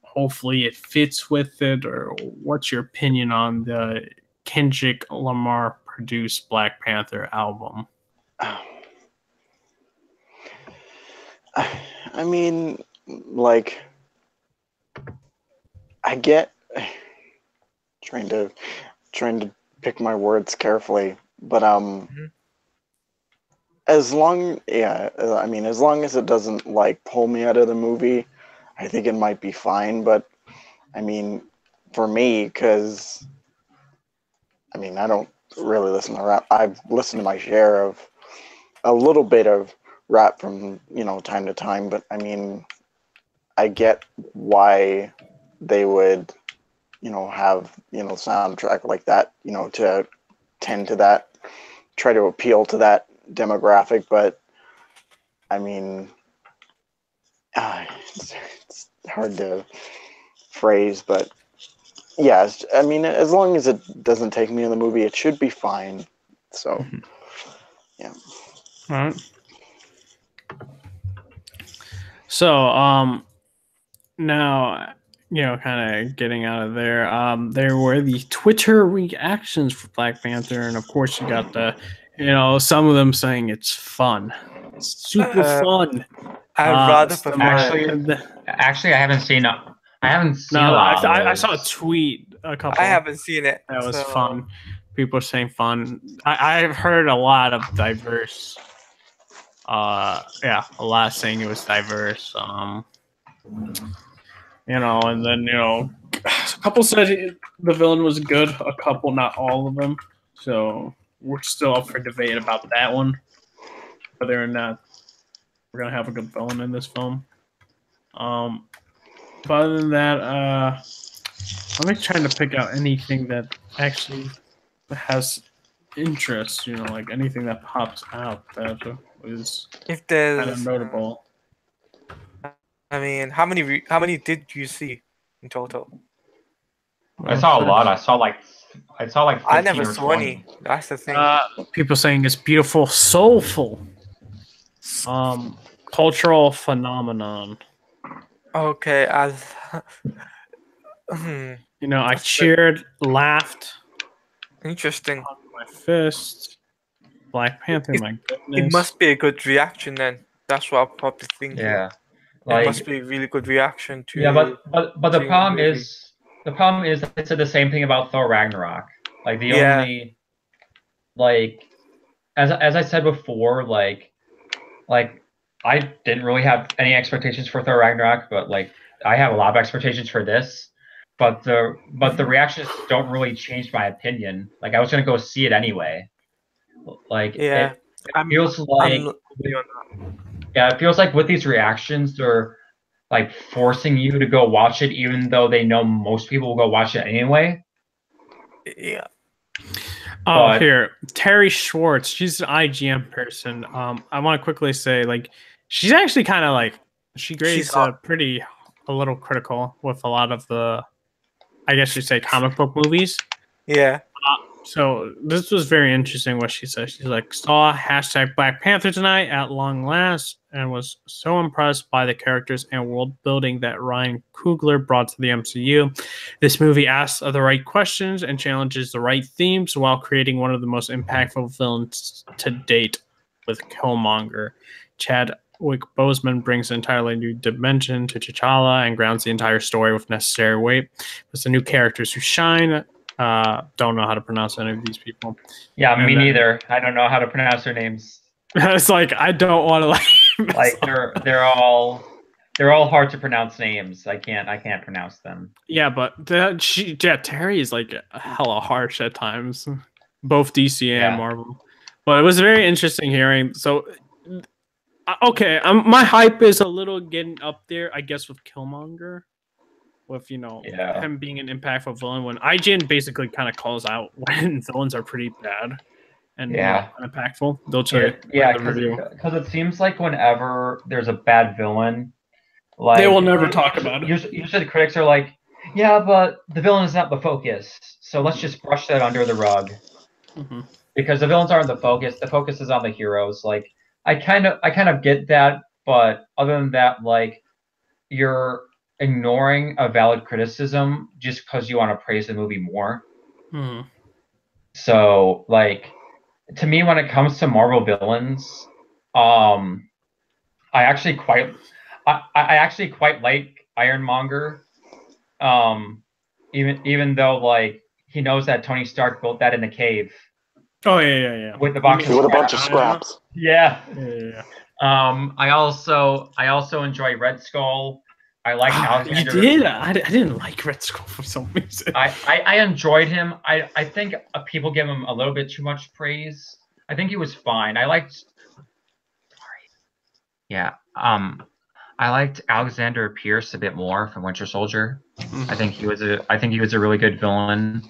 hopefully it fits with it, or what's your opinion on the Kendrick Lamar produced Black Panther album? I mean, like, I get trying to pick my words carefully, but as long as it doesn't like pull me out of the movie, I think it might be fine. But I mean, for me, because I mean, I don't really listen to rap. I've listened to my share of a little bit of rap from time to time, but I mean, I get why they would have soundtrack like that, to tend to that, try to appeal to that demographic. But I mean, it's hard to phrase, but yeah, I mean, as long as it doesn't take me in the movie, it should be fine. So yeah. All right. So now, kind of getting out of there, there were the Twitter reactions for Black Panther, and of course you got the some of them saying it's fun, it's super fun. I'd rather actually I haven't seen a lot. I saw a tweet a couple. I haven't seen it. That was fun. People are saying fun. I've heard a lot of diverse. A lot saying it was diverse. And then a couple said the villain was good. A couple, not all of them. So we're still up for debate about that one, whether or not we're gonna have a good villain in this film. But other than that, I'm trying to pick out anything that actually has interest. Like anything that pops out that is kind of notable. I mean, how many did you see in total? I saw a lot. I saw like I never saw any. That's the thing. People saying it's beautiful, soulful, cultural phenomenon. Okay, I cheered, laughed. Interesting. My fist. Black Panther, my goodness. It must be a good reaction then. That's what I'm probably thinking. Yeah. It must be a really good reaction to. Yeah, but the problem is I said the same thing about Thor Ragnarok. Like the only, like, as I said before, like I didn't really have any expectations for Thor Ragnarok, but like I have a lot of expectations for this. But the reactions don't really change my opinion. Like I was gonna go see it anyway. Like feels like it feels like with these reactions, they're like forcing you to go watch it, even though they know most people will go watch it anyway. Yeah. Oh, But- here, Terry Schwartz. She's an IGN person. I want to quickly say, like, she's actually kind of like she grades pretty a little critical with a lot of the, I guess you'd say, comic book movies. Yeah. So this was very interesting what she said. She's like, saw hashtag Black Panther tonight at long last and was so impressed by the characters and world building that Ryan Coogler brought to the MCU. This movie asks the right questions and challenges the right themes while creating one of the most impactful villains to date with Killmonger. Chadwick Boseman brings an entirely new dimension to T'Challa and grounds the entire story with necessary weight. With the new characters who shine. Don't know how to pronounce any of these people. Yeah, me neither. I don't know how to pronounce their names. It's like I don't want to like they're all hard to pronounce names. I can't pronounce them. Yeah, but Terry is like hella harsh at times, both DC and Marvel. But it was very interesting hearing. So, okay, my hype is a little getting up there, I guess, with Killmonger. With him being an impactful villain, when IGN basically kind of calls out when villains are pretty bad and impactful, they'll try because it seems like whenever there's a bad villain, like they will never talk about it. Usually the critics are like, yeah, but the villain is not the focus, so let's just brush that under the rug. Because the villains aren't the focus is on the heroes. Like I kind of get that, but other than that, like you're ignoring a valid criticism just because you want to praise the movie more. So, like, to me, when it comes to Marvel villains, I actually quite like Ironmonger. Even though like he knows that Tony Stark built that in the cave. Oh yeah. With a bunch of scraps. Yeah. I also enjoy Red Skull. I like Alexander. You did? I didn't like Red Skull for some reason. I enjoyed him. I think people give him a little bit too much praise. I think he was fine. I liked Alexander Pierce a bit more from Winter Soldier. I think he was a really good villain.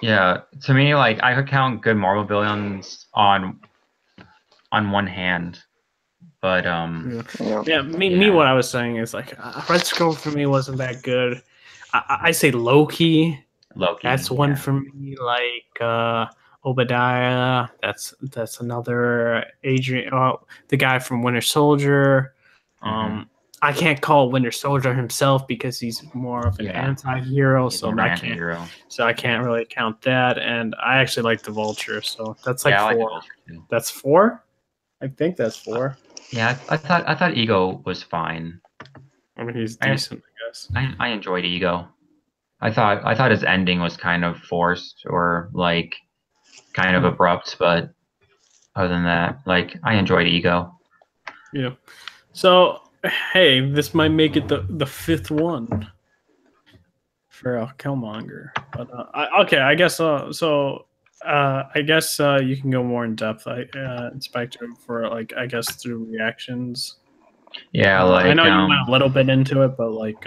Yeah, to me, like I could count good Marvel villains on one hand. But me. What I was saying is like Red Skull for me wasn't that good. I say Loki. That's one for me. Like Obadiah. That's another. Adrian. The guy from Winter Soldier. I can't call Winter Soldier himself because he's more of an anti-hero, so I can't really count that. And I actually like the Vulture, so that's like 4. That's 4. I think that's 4. Yeah, I thought Ego was fine. I mean, he's decent, I guess. I enjoyed Ego. I thought his ending was kind of forced or like kind of abrupt, but other than that, like I enjoyed Ego. Yeah. So hey, this might make it the 5th one for Killmonger. But I guess I guess you can go more in depth, Inspector, for like I guess through reactions. Yeah, like I know you went a little bit into it, but like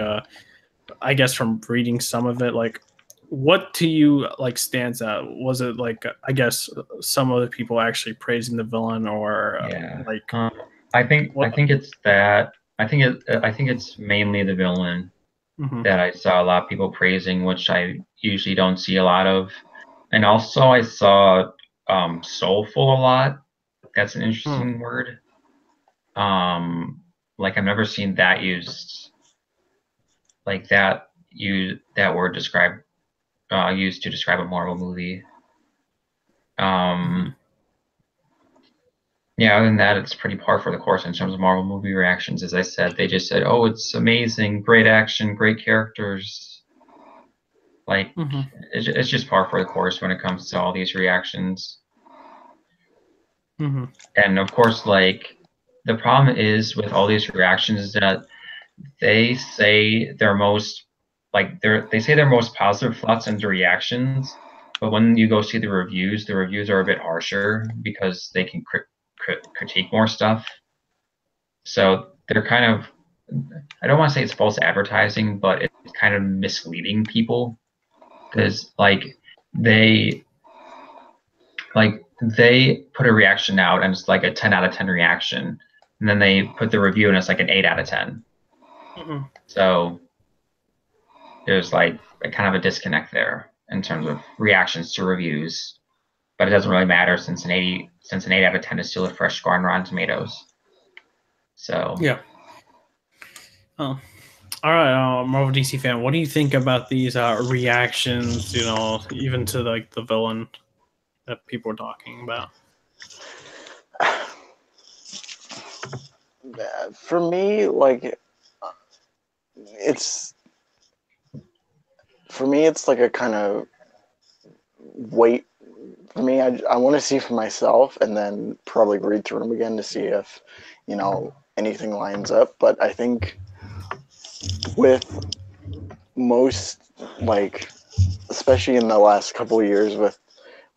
I guess from reading some of it, like what to you like stands out? Was it like I guess some of the people actually praising the villain, or like I think it's that. I think it's mainly the villain that I saw a lot of people praising, which I usually don't see a lot of. And also I saw soulful a lot. That's an interesting word. Like I've never seen that used like that word used to describe a Marvel movie. Yeah, other than that, it's pretty par for the course in terms of Marvel movie reactions. As I said, they just said, "Oh, it's amazing, great action, great characters." Like, it's just par for the course when it comes to all these reactions. And of course, like, the problem is with all these reactions is that they say their most positive thoughts into reactions, but when you go see the reviews are a bit harsher because they can critique more stuff. So they're kind of, I don't want to say it's false advertising, but it's kind of misleading people because they they put a reaction out and it's like a 10 out of 10 reaction, and then they put the review and it's like an 8 out of 10. Mm-hmm. So there's like a kind of a disconnect there in terms of reactions to reviews, but it doesn't really matter since an 8 out of 10 is still a fresh score on Rotten Tomatoes. So yeah. Oh, all right, Marvel DC fan. What do you think about these reactions? You know, even to like the villain that people are talking about. For me, like it's like a kind of wait. For me, I want to see for myself and then probably read through them again to see if, you know, anything lines up. But I think with most, like, especially in the last couple of years with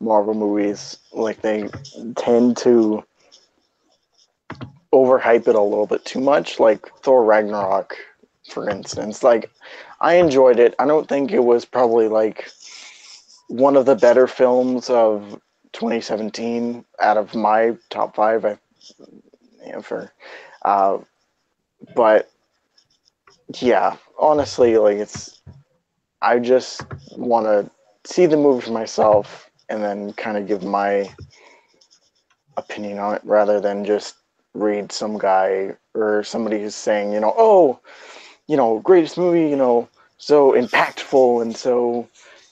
Marvel movies, like they tend to overhype it a little bit too much. Like Thor Ragnarok, for instance. Like, I enjoyed it. I don't think it was probably like one of the better films of 2017 out of my top 5. But yeah, honestly, like I just want to see the movie for myself and then kind of give my opinion on it rather than just read some guy or somebody who's saying, you know, oh, you know, greatest movie, you know, so impactful and so,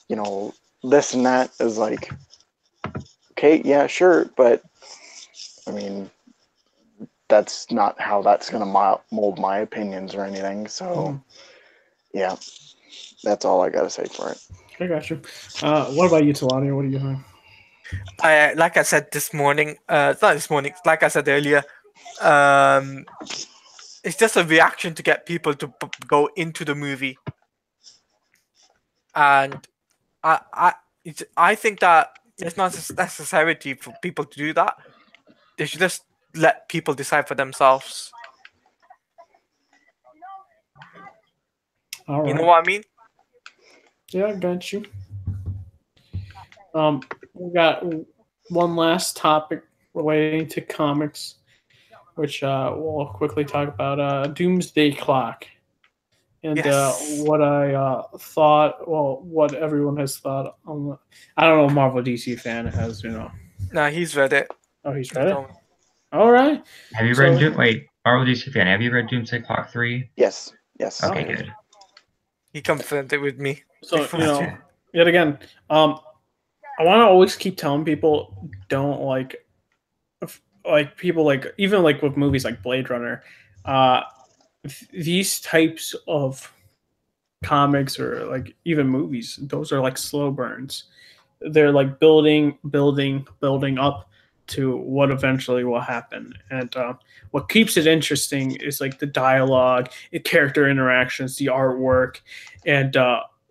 you know, this and that is like, okay, yeah, sure, but I mean, that's not how that's going to mold my opinions or anything. So, yeah, that's all I got to say for it. I got you. What about you, Talani? What do you think? Like I said this morning, it's not this morning, like I said earlier, it's just a reaction to get people to go into the movie. And I think that it's not necessity for people to do that. They should just let people decide for themselves. All right. You know what I mean? Yeah, I got you. We got one last topic relating to comics, which we'll quickly talk about Doomsday Clock. And Yes. what I thought, well, what everyone has thought on I don't know, Marvel DC fan has, you know. Nah, he's read it. Oh, he's read it? All right. Have you read Marvel DC fan, have you read Doomsday Clock 3? Yes. Okay, good. He confirmed it with me. So, you know, yet again, I want to always keep telling people don't like people like even like with movies like Blade Runner, these types of comics or like even movies, those are like slow burns. They're like building up to what eventually will happen. And what keeps it interesting is like the dialogue, the character interactions, the artwork, and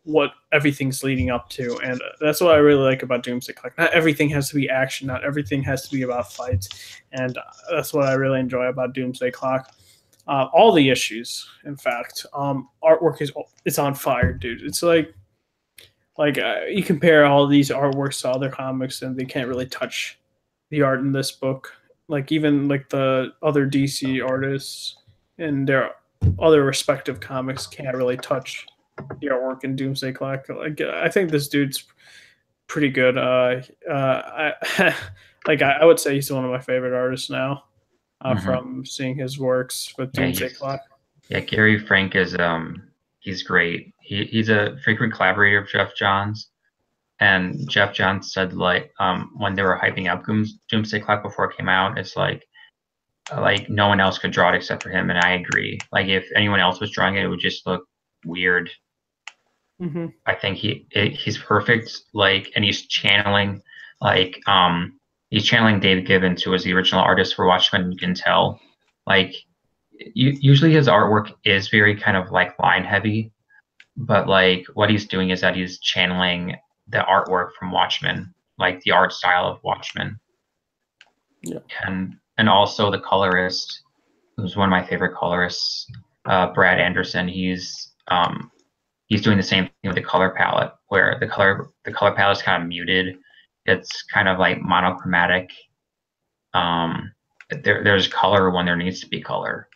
what everything's leading up to. And that's what I really like about Doomsday Clock. Not everything has to be action. Not everything has to be about fights. And that's what I really enjoy about Doomsday Clock. All the issues, in fact, artwork is on fire, dude. It's like you compare all these artworks to other comics, and they can't really touch the art in this book. Like even like the other DC artists and their other respective comics can't really touch the artwork in Doomsday Clock. Like I think this dude's pretty good. I would say he's one of my favorite artists now. From seeing his works with Doomsday Clock. Yeah, Gary Frank is he's great. He's a frequent collaborator of Jeff Johns, and Jeff Johns said like when they were hyping up Doomsday Clock before it came out, it's like no one else could draw it except for him, and I agree. Like if anyone else was drawing it, it would just look weird. Mm-hmm. I think he's perfect. Like, and he's channeling he's channeling Dave Gibbons, who was the original artist for Watchmen. You can tell, like, usually his artwork is very kind of like line heavy, but like what he's doing is that he's channeling the artwork from Watchmen, like the art style of Watchmen. Yeah. And also the colorist, who's one of my favorite colorists, Brad Anderson. He's doing the same thing with the color palette, where the color palette is kind of muted. It's kind of like monochromatic. There's color when there needs to be color,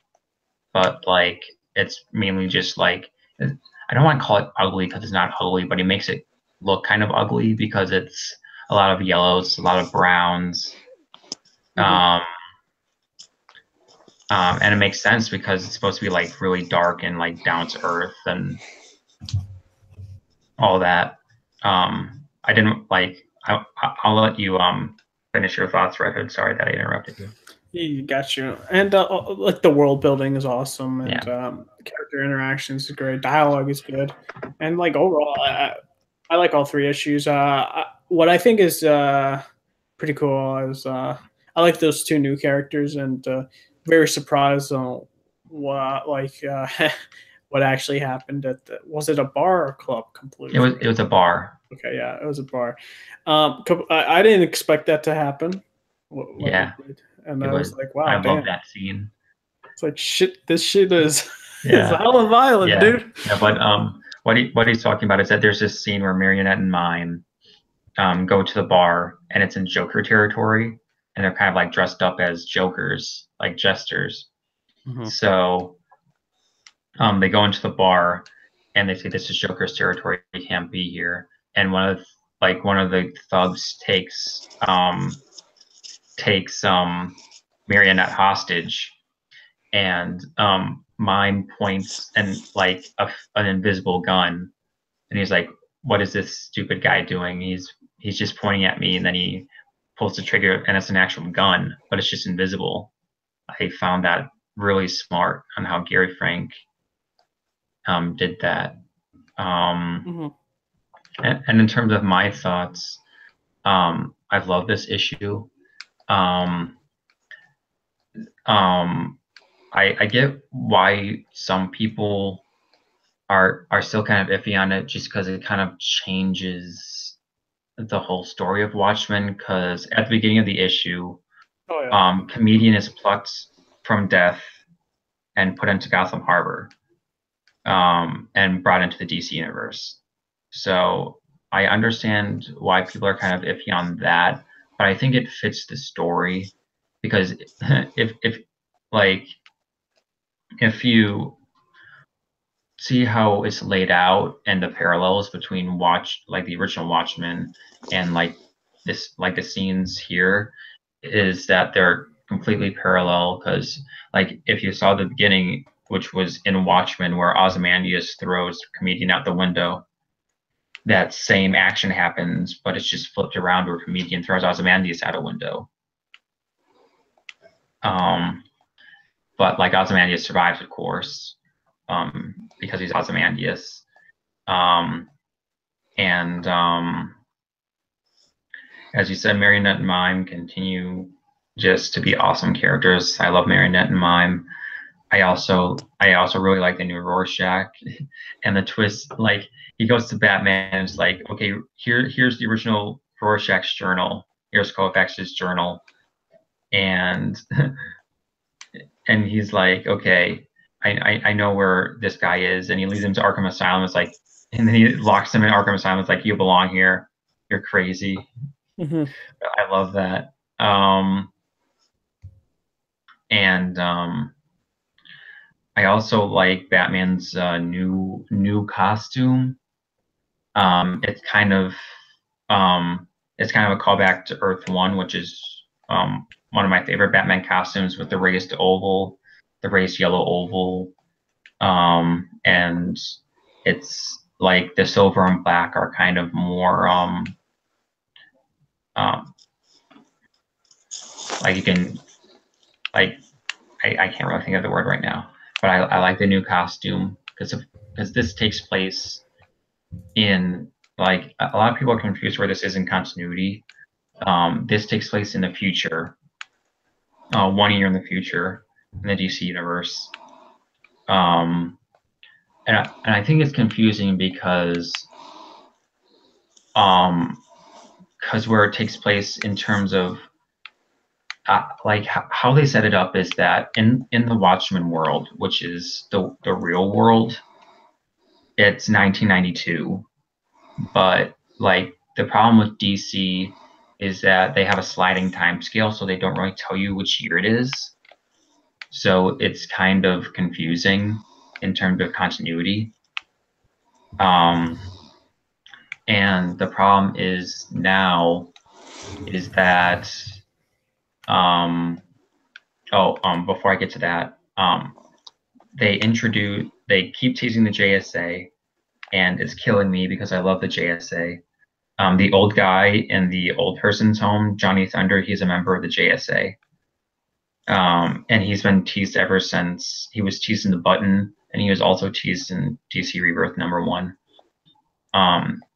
but like it's mainly just like, I don't want to call it ugly because it's not ugly, but he makes it look kind of ugly because it's a lot of yellows, a lot of browns. And it makes sense because it's supposed to be like really dark and like down to earth and all that. I didn't like. I'll let you finish your thoughts, Redhood. Sorry that I interrupted you. You got you. And like the world building is awesome, and Yeah. character interactions is great. Dialogue is good, and like overall, I like all three issues. What I think is pretty cool is I like those two new characters, and very surprised on what what actually happened at the, was it a bar or club completely? It was a bar. Okay, yeah, it was a bar. I didn't expect that to happen. Yeah. And I was like, wow, I damn. love that scene. It's like shit. This shit is Yeah. is hella violent, dude. Yeah, but what he's talking about is that there's this scene where Marionette and Mime go to the bar, and it's in Joker territory, and they're kind of like dressed up as Jokers, like jesters. So they go into the bar, and they say, "This is Joker's territory. He can't be here." And one of the thugs takes Marionette hostage, and Mime points and like an invisible gun, and he's like, "What is this stupid guy doing? He's just pointing at me," and then he pulls the trigger, and it's an actual gun, but it's just invisible. I found that really smart on how Gary Frank did that. And in terms of my thoughts, I've loved this issue. I get why some people are still kind of iffy on it, just because it kind of changes the whole story of Watchmen. Because at the beginning of the issue, Comedian is plucked from death and put into Gotham Harbor, and brought into the DC universe. So I understand why people are kind of iffy on that, but I think it fits the story, because if you see how it's laid out and the parallels between the original Watchmen and like the scenes here, is that they're completely parallel. Because like if you saw the beginning, which was in Watchmen, where Ozymandias throws Comedian out the window, that same action happens, but it's just flipped around, where Comedian throws Ozymandias out a window. But like Ozymandias survives, of course, because he's Ozymandias. As you said, Marionette and Mime continue just to be awesome characters. I love Marionette and Mime. I also really like the new Rorschach, and the twist. Like he goes to Batman and it's like, okay, here's the original Rorschach's journal. Here's Koufax's journal, and and he's like, okay, I know where this guy is, and he leads him to Arkham Asylum. It's like, and then he locks him in Arkham Asylum. It's like, you belong here. You're crazy. I love that. I also like Batman's new costume. It's kind of a callback to Earth One, which is one of my favorite Batman costumes, with the raised oval, the raised yellow oval, and it's like the silver and black are kind of more like you can like I can't really think of the word right now, but I like the new costume because this takes place in, like, a lot of people are confused where this is in continuity. This takes place in the future, 1 year in the future in the DC universe. And I think it's confusing because because where it takes place in terms of like how they set it up is that in the Watchmen world, which is the real world, it's 1992, but like the problem with DC is that they have a sliding time scale, so they don't really tell you which year it is. So it's kind of confusing in terms of continuity. And the problem is now is that before I get to that, they keep teasing the JSA, and it's killing me because I love the JSA. The old guy in the old person's home, Johnny Thunder, he's a member of the JSA. And he's been teased ever since. He was teased in The Button, and he was also teased in DC Rebirth #1.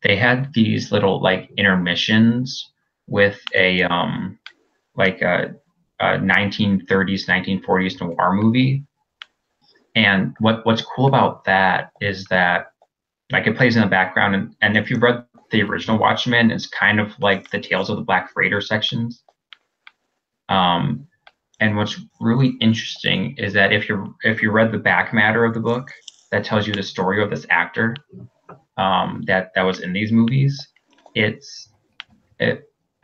They had these little like intermissions with a 1930s, 1940s noir movie. And what's cool about that is that like it plays in the background, and if you read the original Watchmen, it's kind of like the Tales of the Black Freighter sections. And what's really interesting is that if you read the back matter of the book, that tells you the story of this actor that was in these movies. I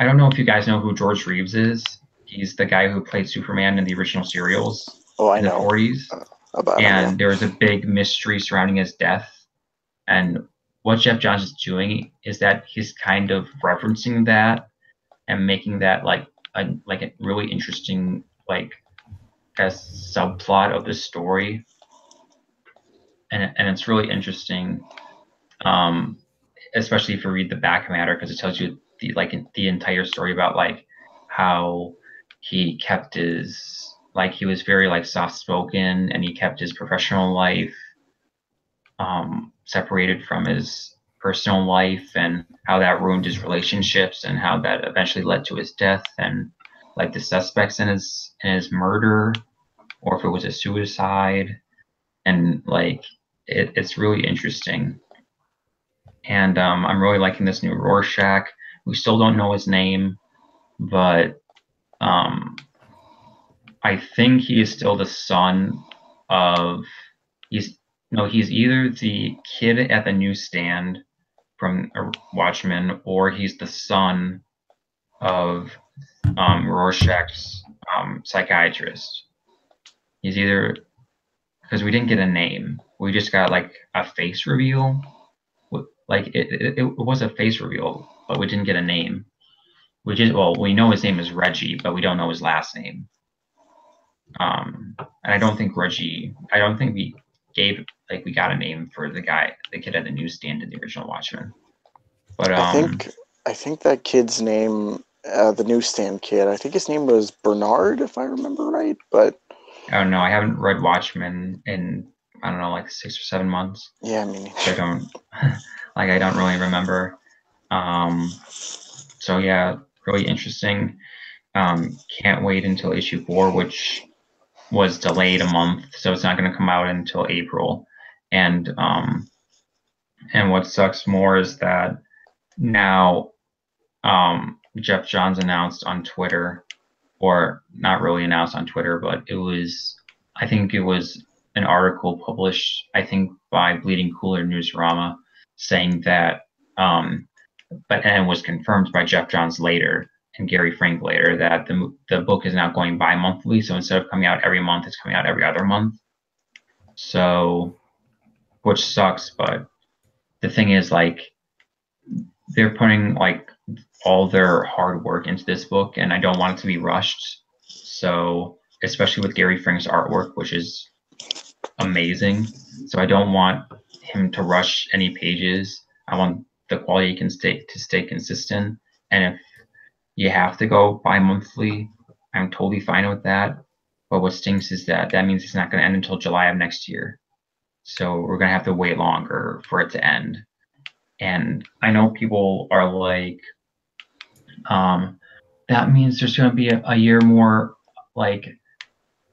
don't know if you guys know who George Reeves is. He's the guy who played Superman in the original serials in the 40s. And there was a big mystery surrounding his death. And what Jeff Johns is doing is that he's kind of referencing that and making that like a really interesting like as subplot of the story. And it's really interesting, especially if you read the back matter, because it tells you the entire story about like how he kept his he was very like soft spoken, and he kept his professional life separated from his personal life, and how that ruined his relationships, and how that eventually led to his death, and like the suspects in his murder, or if it was a suicide, and like it's really interesting. And I'm really liking this new Rorschach. We still don't know his name, but I think he is still the son of he's either the kid at the newsstand from Watchmen, or he's the son of Rorschach's psychiatrist. He's either, because we didn't get a name, we just got like a face reveal. Like it was a face reveal, but we didn't get a name. We know his name is Reggie, but we don't know his last name. And I don't think we got a name for the kid at the newsstand in the original Watchmen. But I think that kid's name, the newsstand kid, I think his name was Bernard, if I remember right. But I don't know. I haven't read Watchmen in I don't know, like 6 or 7 months. Yeah, I mean, I don't I don't really remember. So yeah, really interesting. Can't wait until issue 4, which was delayed a month, so it's not going to come out until April. And what sucks more is that now Jeff Johns announced on Twitter, or not really announced on Twitter, but I think it was an article published, I think by Bleeding Cooler Newsrama, saying that, and it was confirmed by Jeff Johns later and Gary Frank later, that the book is now going bi-monthly. So instead of coming out every month, it's coming out every other month. So, which sucks, but the thing is, like, they're putting like all their hard work into this book, and I don't want it to be rushed. So, especially with Gary Frank's artwork, which is amazing. So I don't want him to rush any pages. I want the quality to stay consistent. And if you have to go bi-monthly, I'm totally fine with that. But what stinks is that means it's not going to end until July of next year. So we're going to have to wait longer for it to end. And I know people are like, that means there's going to be a year more, like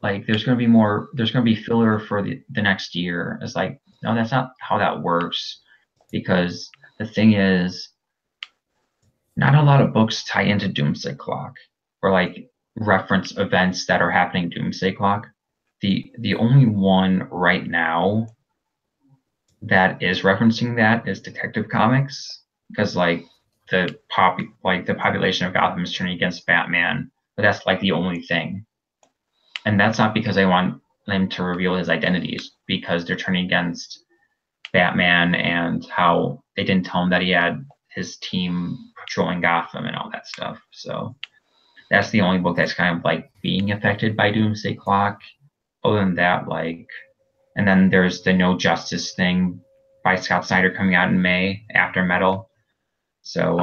there's going to be filler for the next year. It's like, no, that's not how that works. Because the thing is, not a lot of books tie into Doomsday Clock or like reference events that are happening in Doomsday Clock. The only one right now that is referencing that is Detective Comics, because like the population of Gotham is turning against Batman, but that's like the only thing. And that's not because I want them to reveal his identities, because they're turning against Batman and how they didn't tell him that he had his team patrolling Gotham and all that stuff. So that's the only book that's kind of like being affected by Doomsday Clock. Other than that, like, and then there's the No Justice thing by Scott Snyder coming out in May after Metal. So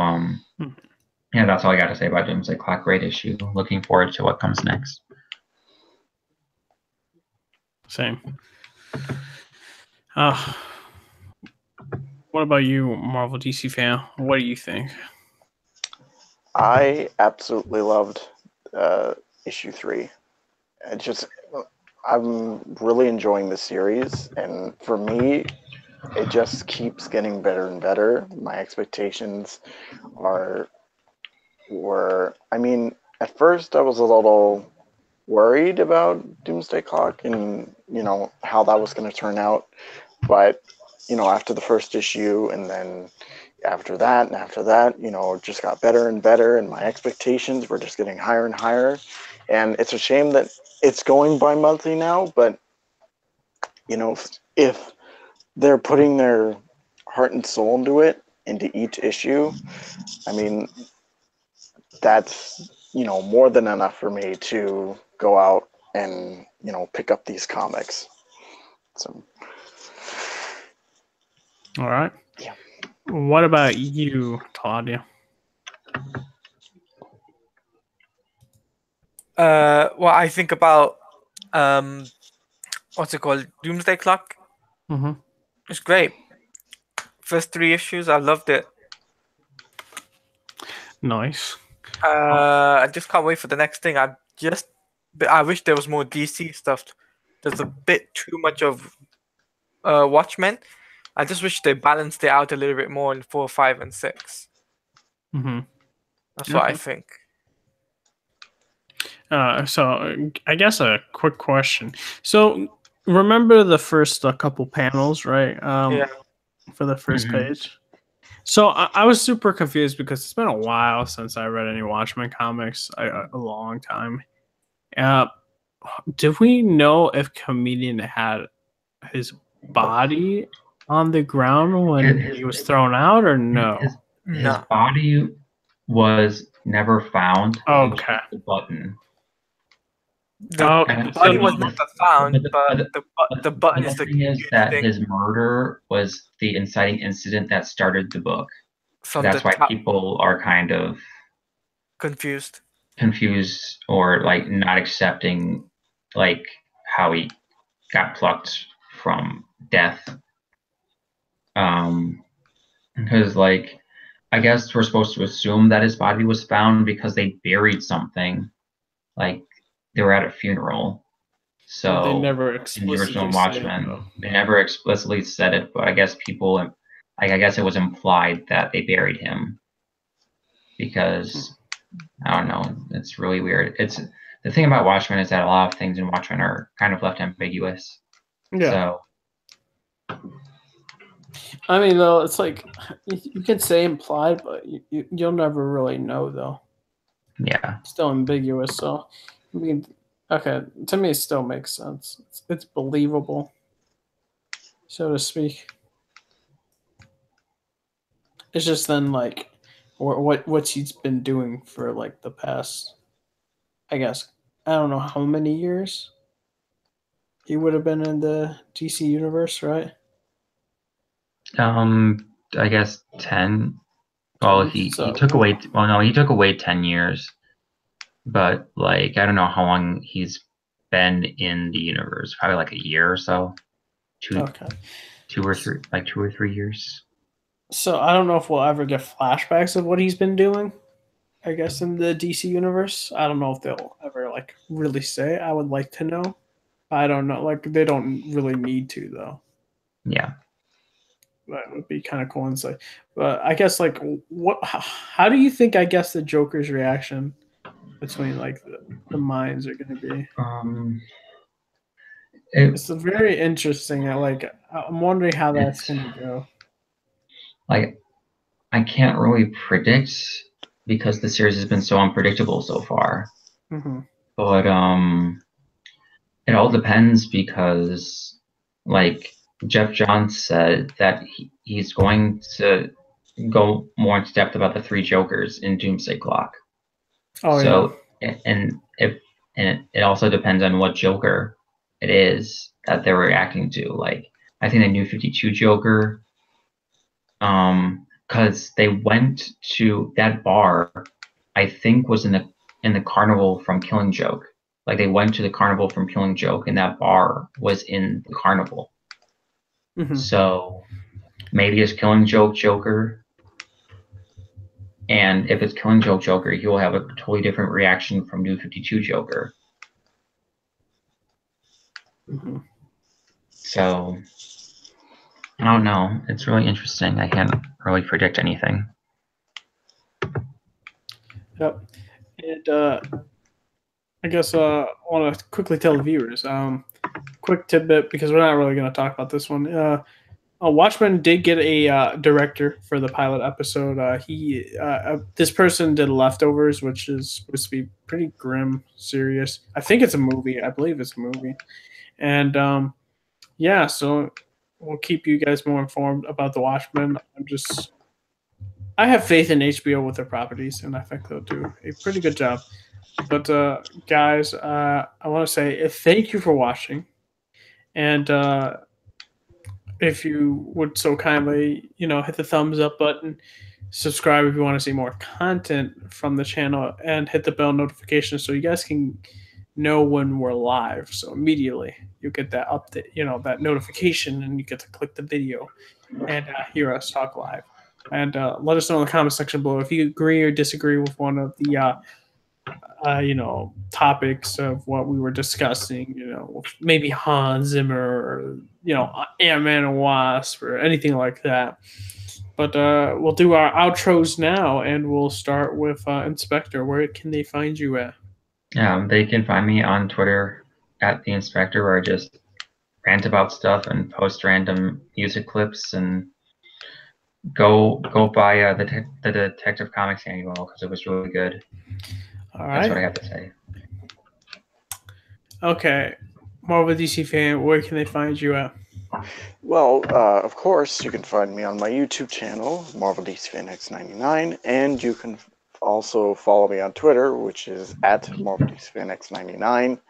yeah, that's all I got to say about Doomsday Clock. Great issue. Looking forward to what comes next. Same. What about you, Marvel DC fan? What do you think? I absolutely loved issue 3. I'm really enjoying the series, and for me, it just keeps getting better and better. My expectations I mean, at first I was a little worried about Doomsday Clock and, how that was going to turn out. But, after the first issue and then after that, it just got better and better, and my expectations were just getting higher and higher. And it's a shame that it's going bi-monthly now, but, if they're putting their heart and soul into each issue, I mean, that's, more than enough for me to go out and, pick up these comics. So. All right. Yeah. What about you, Claudia? Well, I think about what's it called? Doomsday Clock. Mm-hmm. It's great. First 3 issues, I loved it. Nice. I just can't wait for the next thing. I wish there was more DC stuff. There's a bit too much of Watchmen. I just wish they balanced it out a little bit more in 4, 5, and 6. Mm-hmm. That's what I think. So I guess a quick question. So remember the first couple panels, right? Yeah. For the first page. So I was super confused because it's been a while since I read any Watchmen comics, a long time. Do we know if Comedian had his body on the ground when he was thrown out, or no? His body was never found. Okay. The button. The body was never found, but the button is the thing is that thing. his murder was the inciting incident that started the book. So that's why people are kind of confused or like not accepting like how he got plucked from death. Because like I guess we're supposed to assume that his body was found because they buried something, like they were at a funeral. So they never in the original explicitly Watchmen, they never explicitly said it, but I guess people, I guess it was implied that they buried him because I don't know. It's really weird. It's the thing about Watchmen is that a lot of things in Watchmen are kind of left ambiguous. Yeah. So, I mean, though, it's like you can say implied, but you'll never really know, though. Yeah. It's still ambiguous. So, I mean, okay, to me, it still makes sense. It's believable, so to speak. It's just then like what he's been doing for like the past, I guess, I don't know how many years he would have been in the DC universe, right? I guess 10. Well, he took away. Well, no, he took away 10 years. But like, I don't know how long he's been in the universe. Probably like a year or so. Two or three years. So I don't know if we'll ever get flashbacks of what he's been doing, I guess, in the DC universe. I don't know if they'll ever like really say. I would like to know. I don't know. Like, they don't really need to, though. Yeah. that would be kind of cool insight. But I guess like what? How do you think? I guess the Joker's reaction between like the minds are going to be. It's very interesting. Like I'm wondering how that's going to go. Like I can't really predict because the series has been so unpredictable so far. Mm-hmm. But it all depends because like Jeff Johns said that he's going to go more into depth about the 3 Jokers in Doomsday Clock. Oh, so and it also depends on what Joker it is that they're reacting to. Like I think the New 52 Joker, because they went to that bar, I think was in the carnival from Killing Joke. Like they went to the carnival from Killing Joke, and that bar was in the carnival. Mm-hmm. So maybe it's Killing Joke Joker. And if it's Killing Joke Joker, he will have a totally different reaction from New 52 Joker. Mm-hmm. So I don't know. It's really interesting. I can't really predict anything. Yep. And I guess I want to quickly tell the viewers, quick tidbit, because we're not really going to talk about this one. Watchmen did get a director for the pilot episode. This person did Leftovers, which is supposed to be pretty grim, serious. I think it's a movie. I believe it's a movie. And yeah, so we'll keep you guys more informed about the Watchmen. I have faith in HBO with their properties, and I think they'll do a pretty good job. But guys, I want to say thank you for watching, and if you would so kindly, hit the thumbs up button, subscribe if you want to see more content from the channel, and hit the bell notification so you guys can know when we're live. So immediately you get that update, that notification, and you get to click the video and hear us talk live. And let us know in the comment section below if you agree or disagree with one of the topics of what we were discussing, maybe Hans Zimmer or, Ant-Man and Wasp or anything like that. But we'll do our outros now, and we'll start with Inspector. Where can they find you at? They can find me on Twitter at the Inspector, where I just rant about stuff and post random music clips, and go buy the Detective Comics annual because it was really good. All right. That's what I have to say. Okay. Marvel DC fan, where can they find you at? Well, of course, you can find me on my YouTube channel, Marvel DC Fan X99, and you can also follow me on Twitter, which is at Marvel DC Fan X99.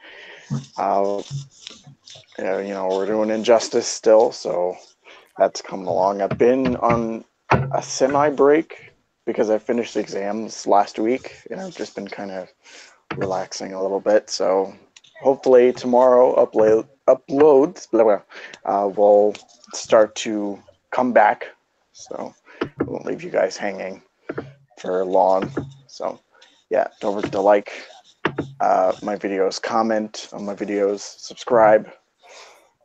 We're doing Injustice still, so that's coming along. I've been on a semi-break because I finished exams last week, and I've just been kind of relaxing a little bit. So hopefully tomorrow uploads will start to come back. So I won't leave you guys hanging for long. So yeah, don't forget to like my videos, comment on my videos, subscribe,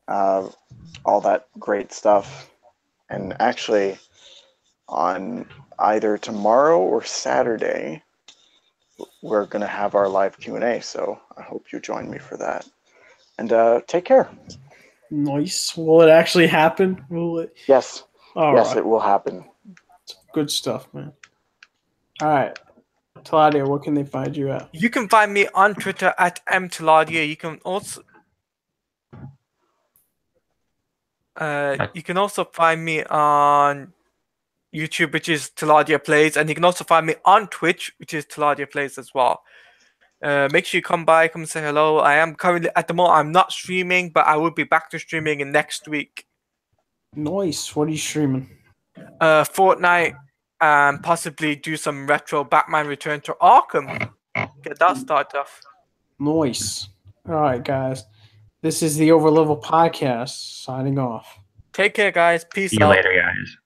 all that great stuff. And actually, on either tomorrow or Saturday, we're going to have our live Q&A, so I hope you join me for that. And take care. Nice. Will it actually happen? Will it? Yes. All yes, right. It will happen. Good stuff, man. All right. Taladia, where can they find you at? You can find me on Twitter at mtaladia. You can also find me on YouTube, which is Taladia Plays, and you can also find me on Twitch, which is Taladia Plays as well. Make sure you come say hello. I am currently, at the moment, I'm not streaming, but I will be back to streaming in next week. Nice. What are you streaming? Fortnite, and possibly do some retro Batman Return to Arkham. Get that started off. Nice. All right, guys. This is the Overleveled podcast signing off. Take care, guys. Peace out. See you later, guys.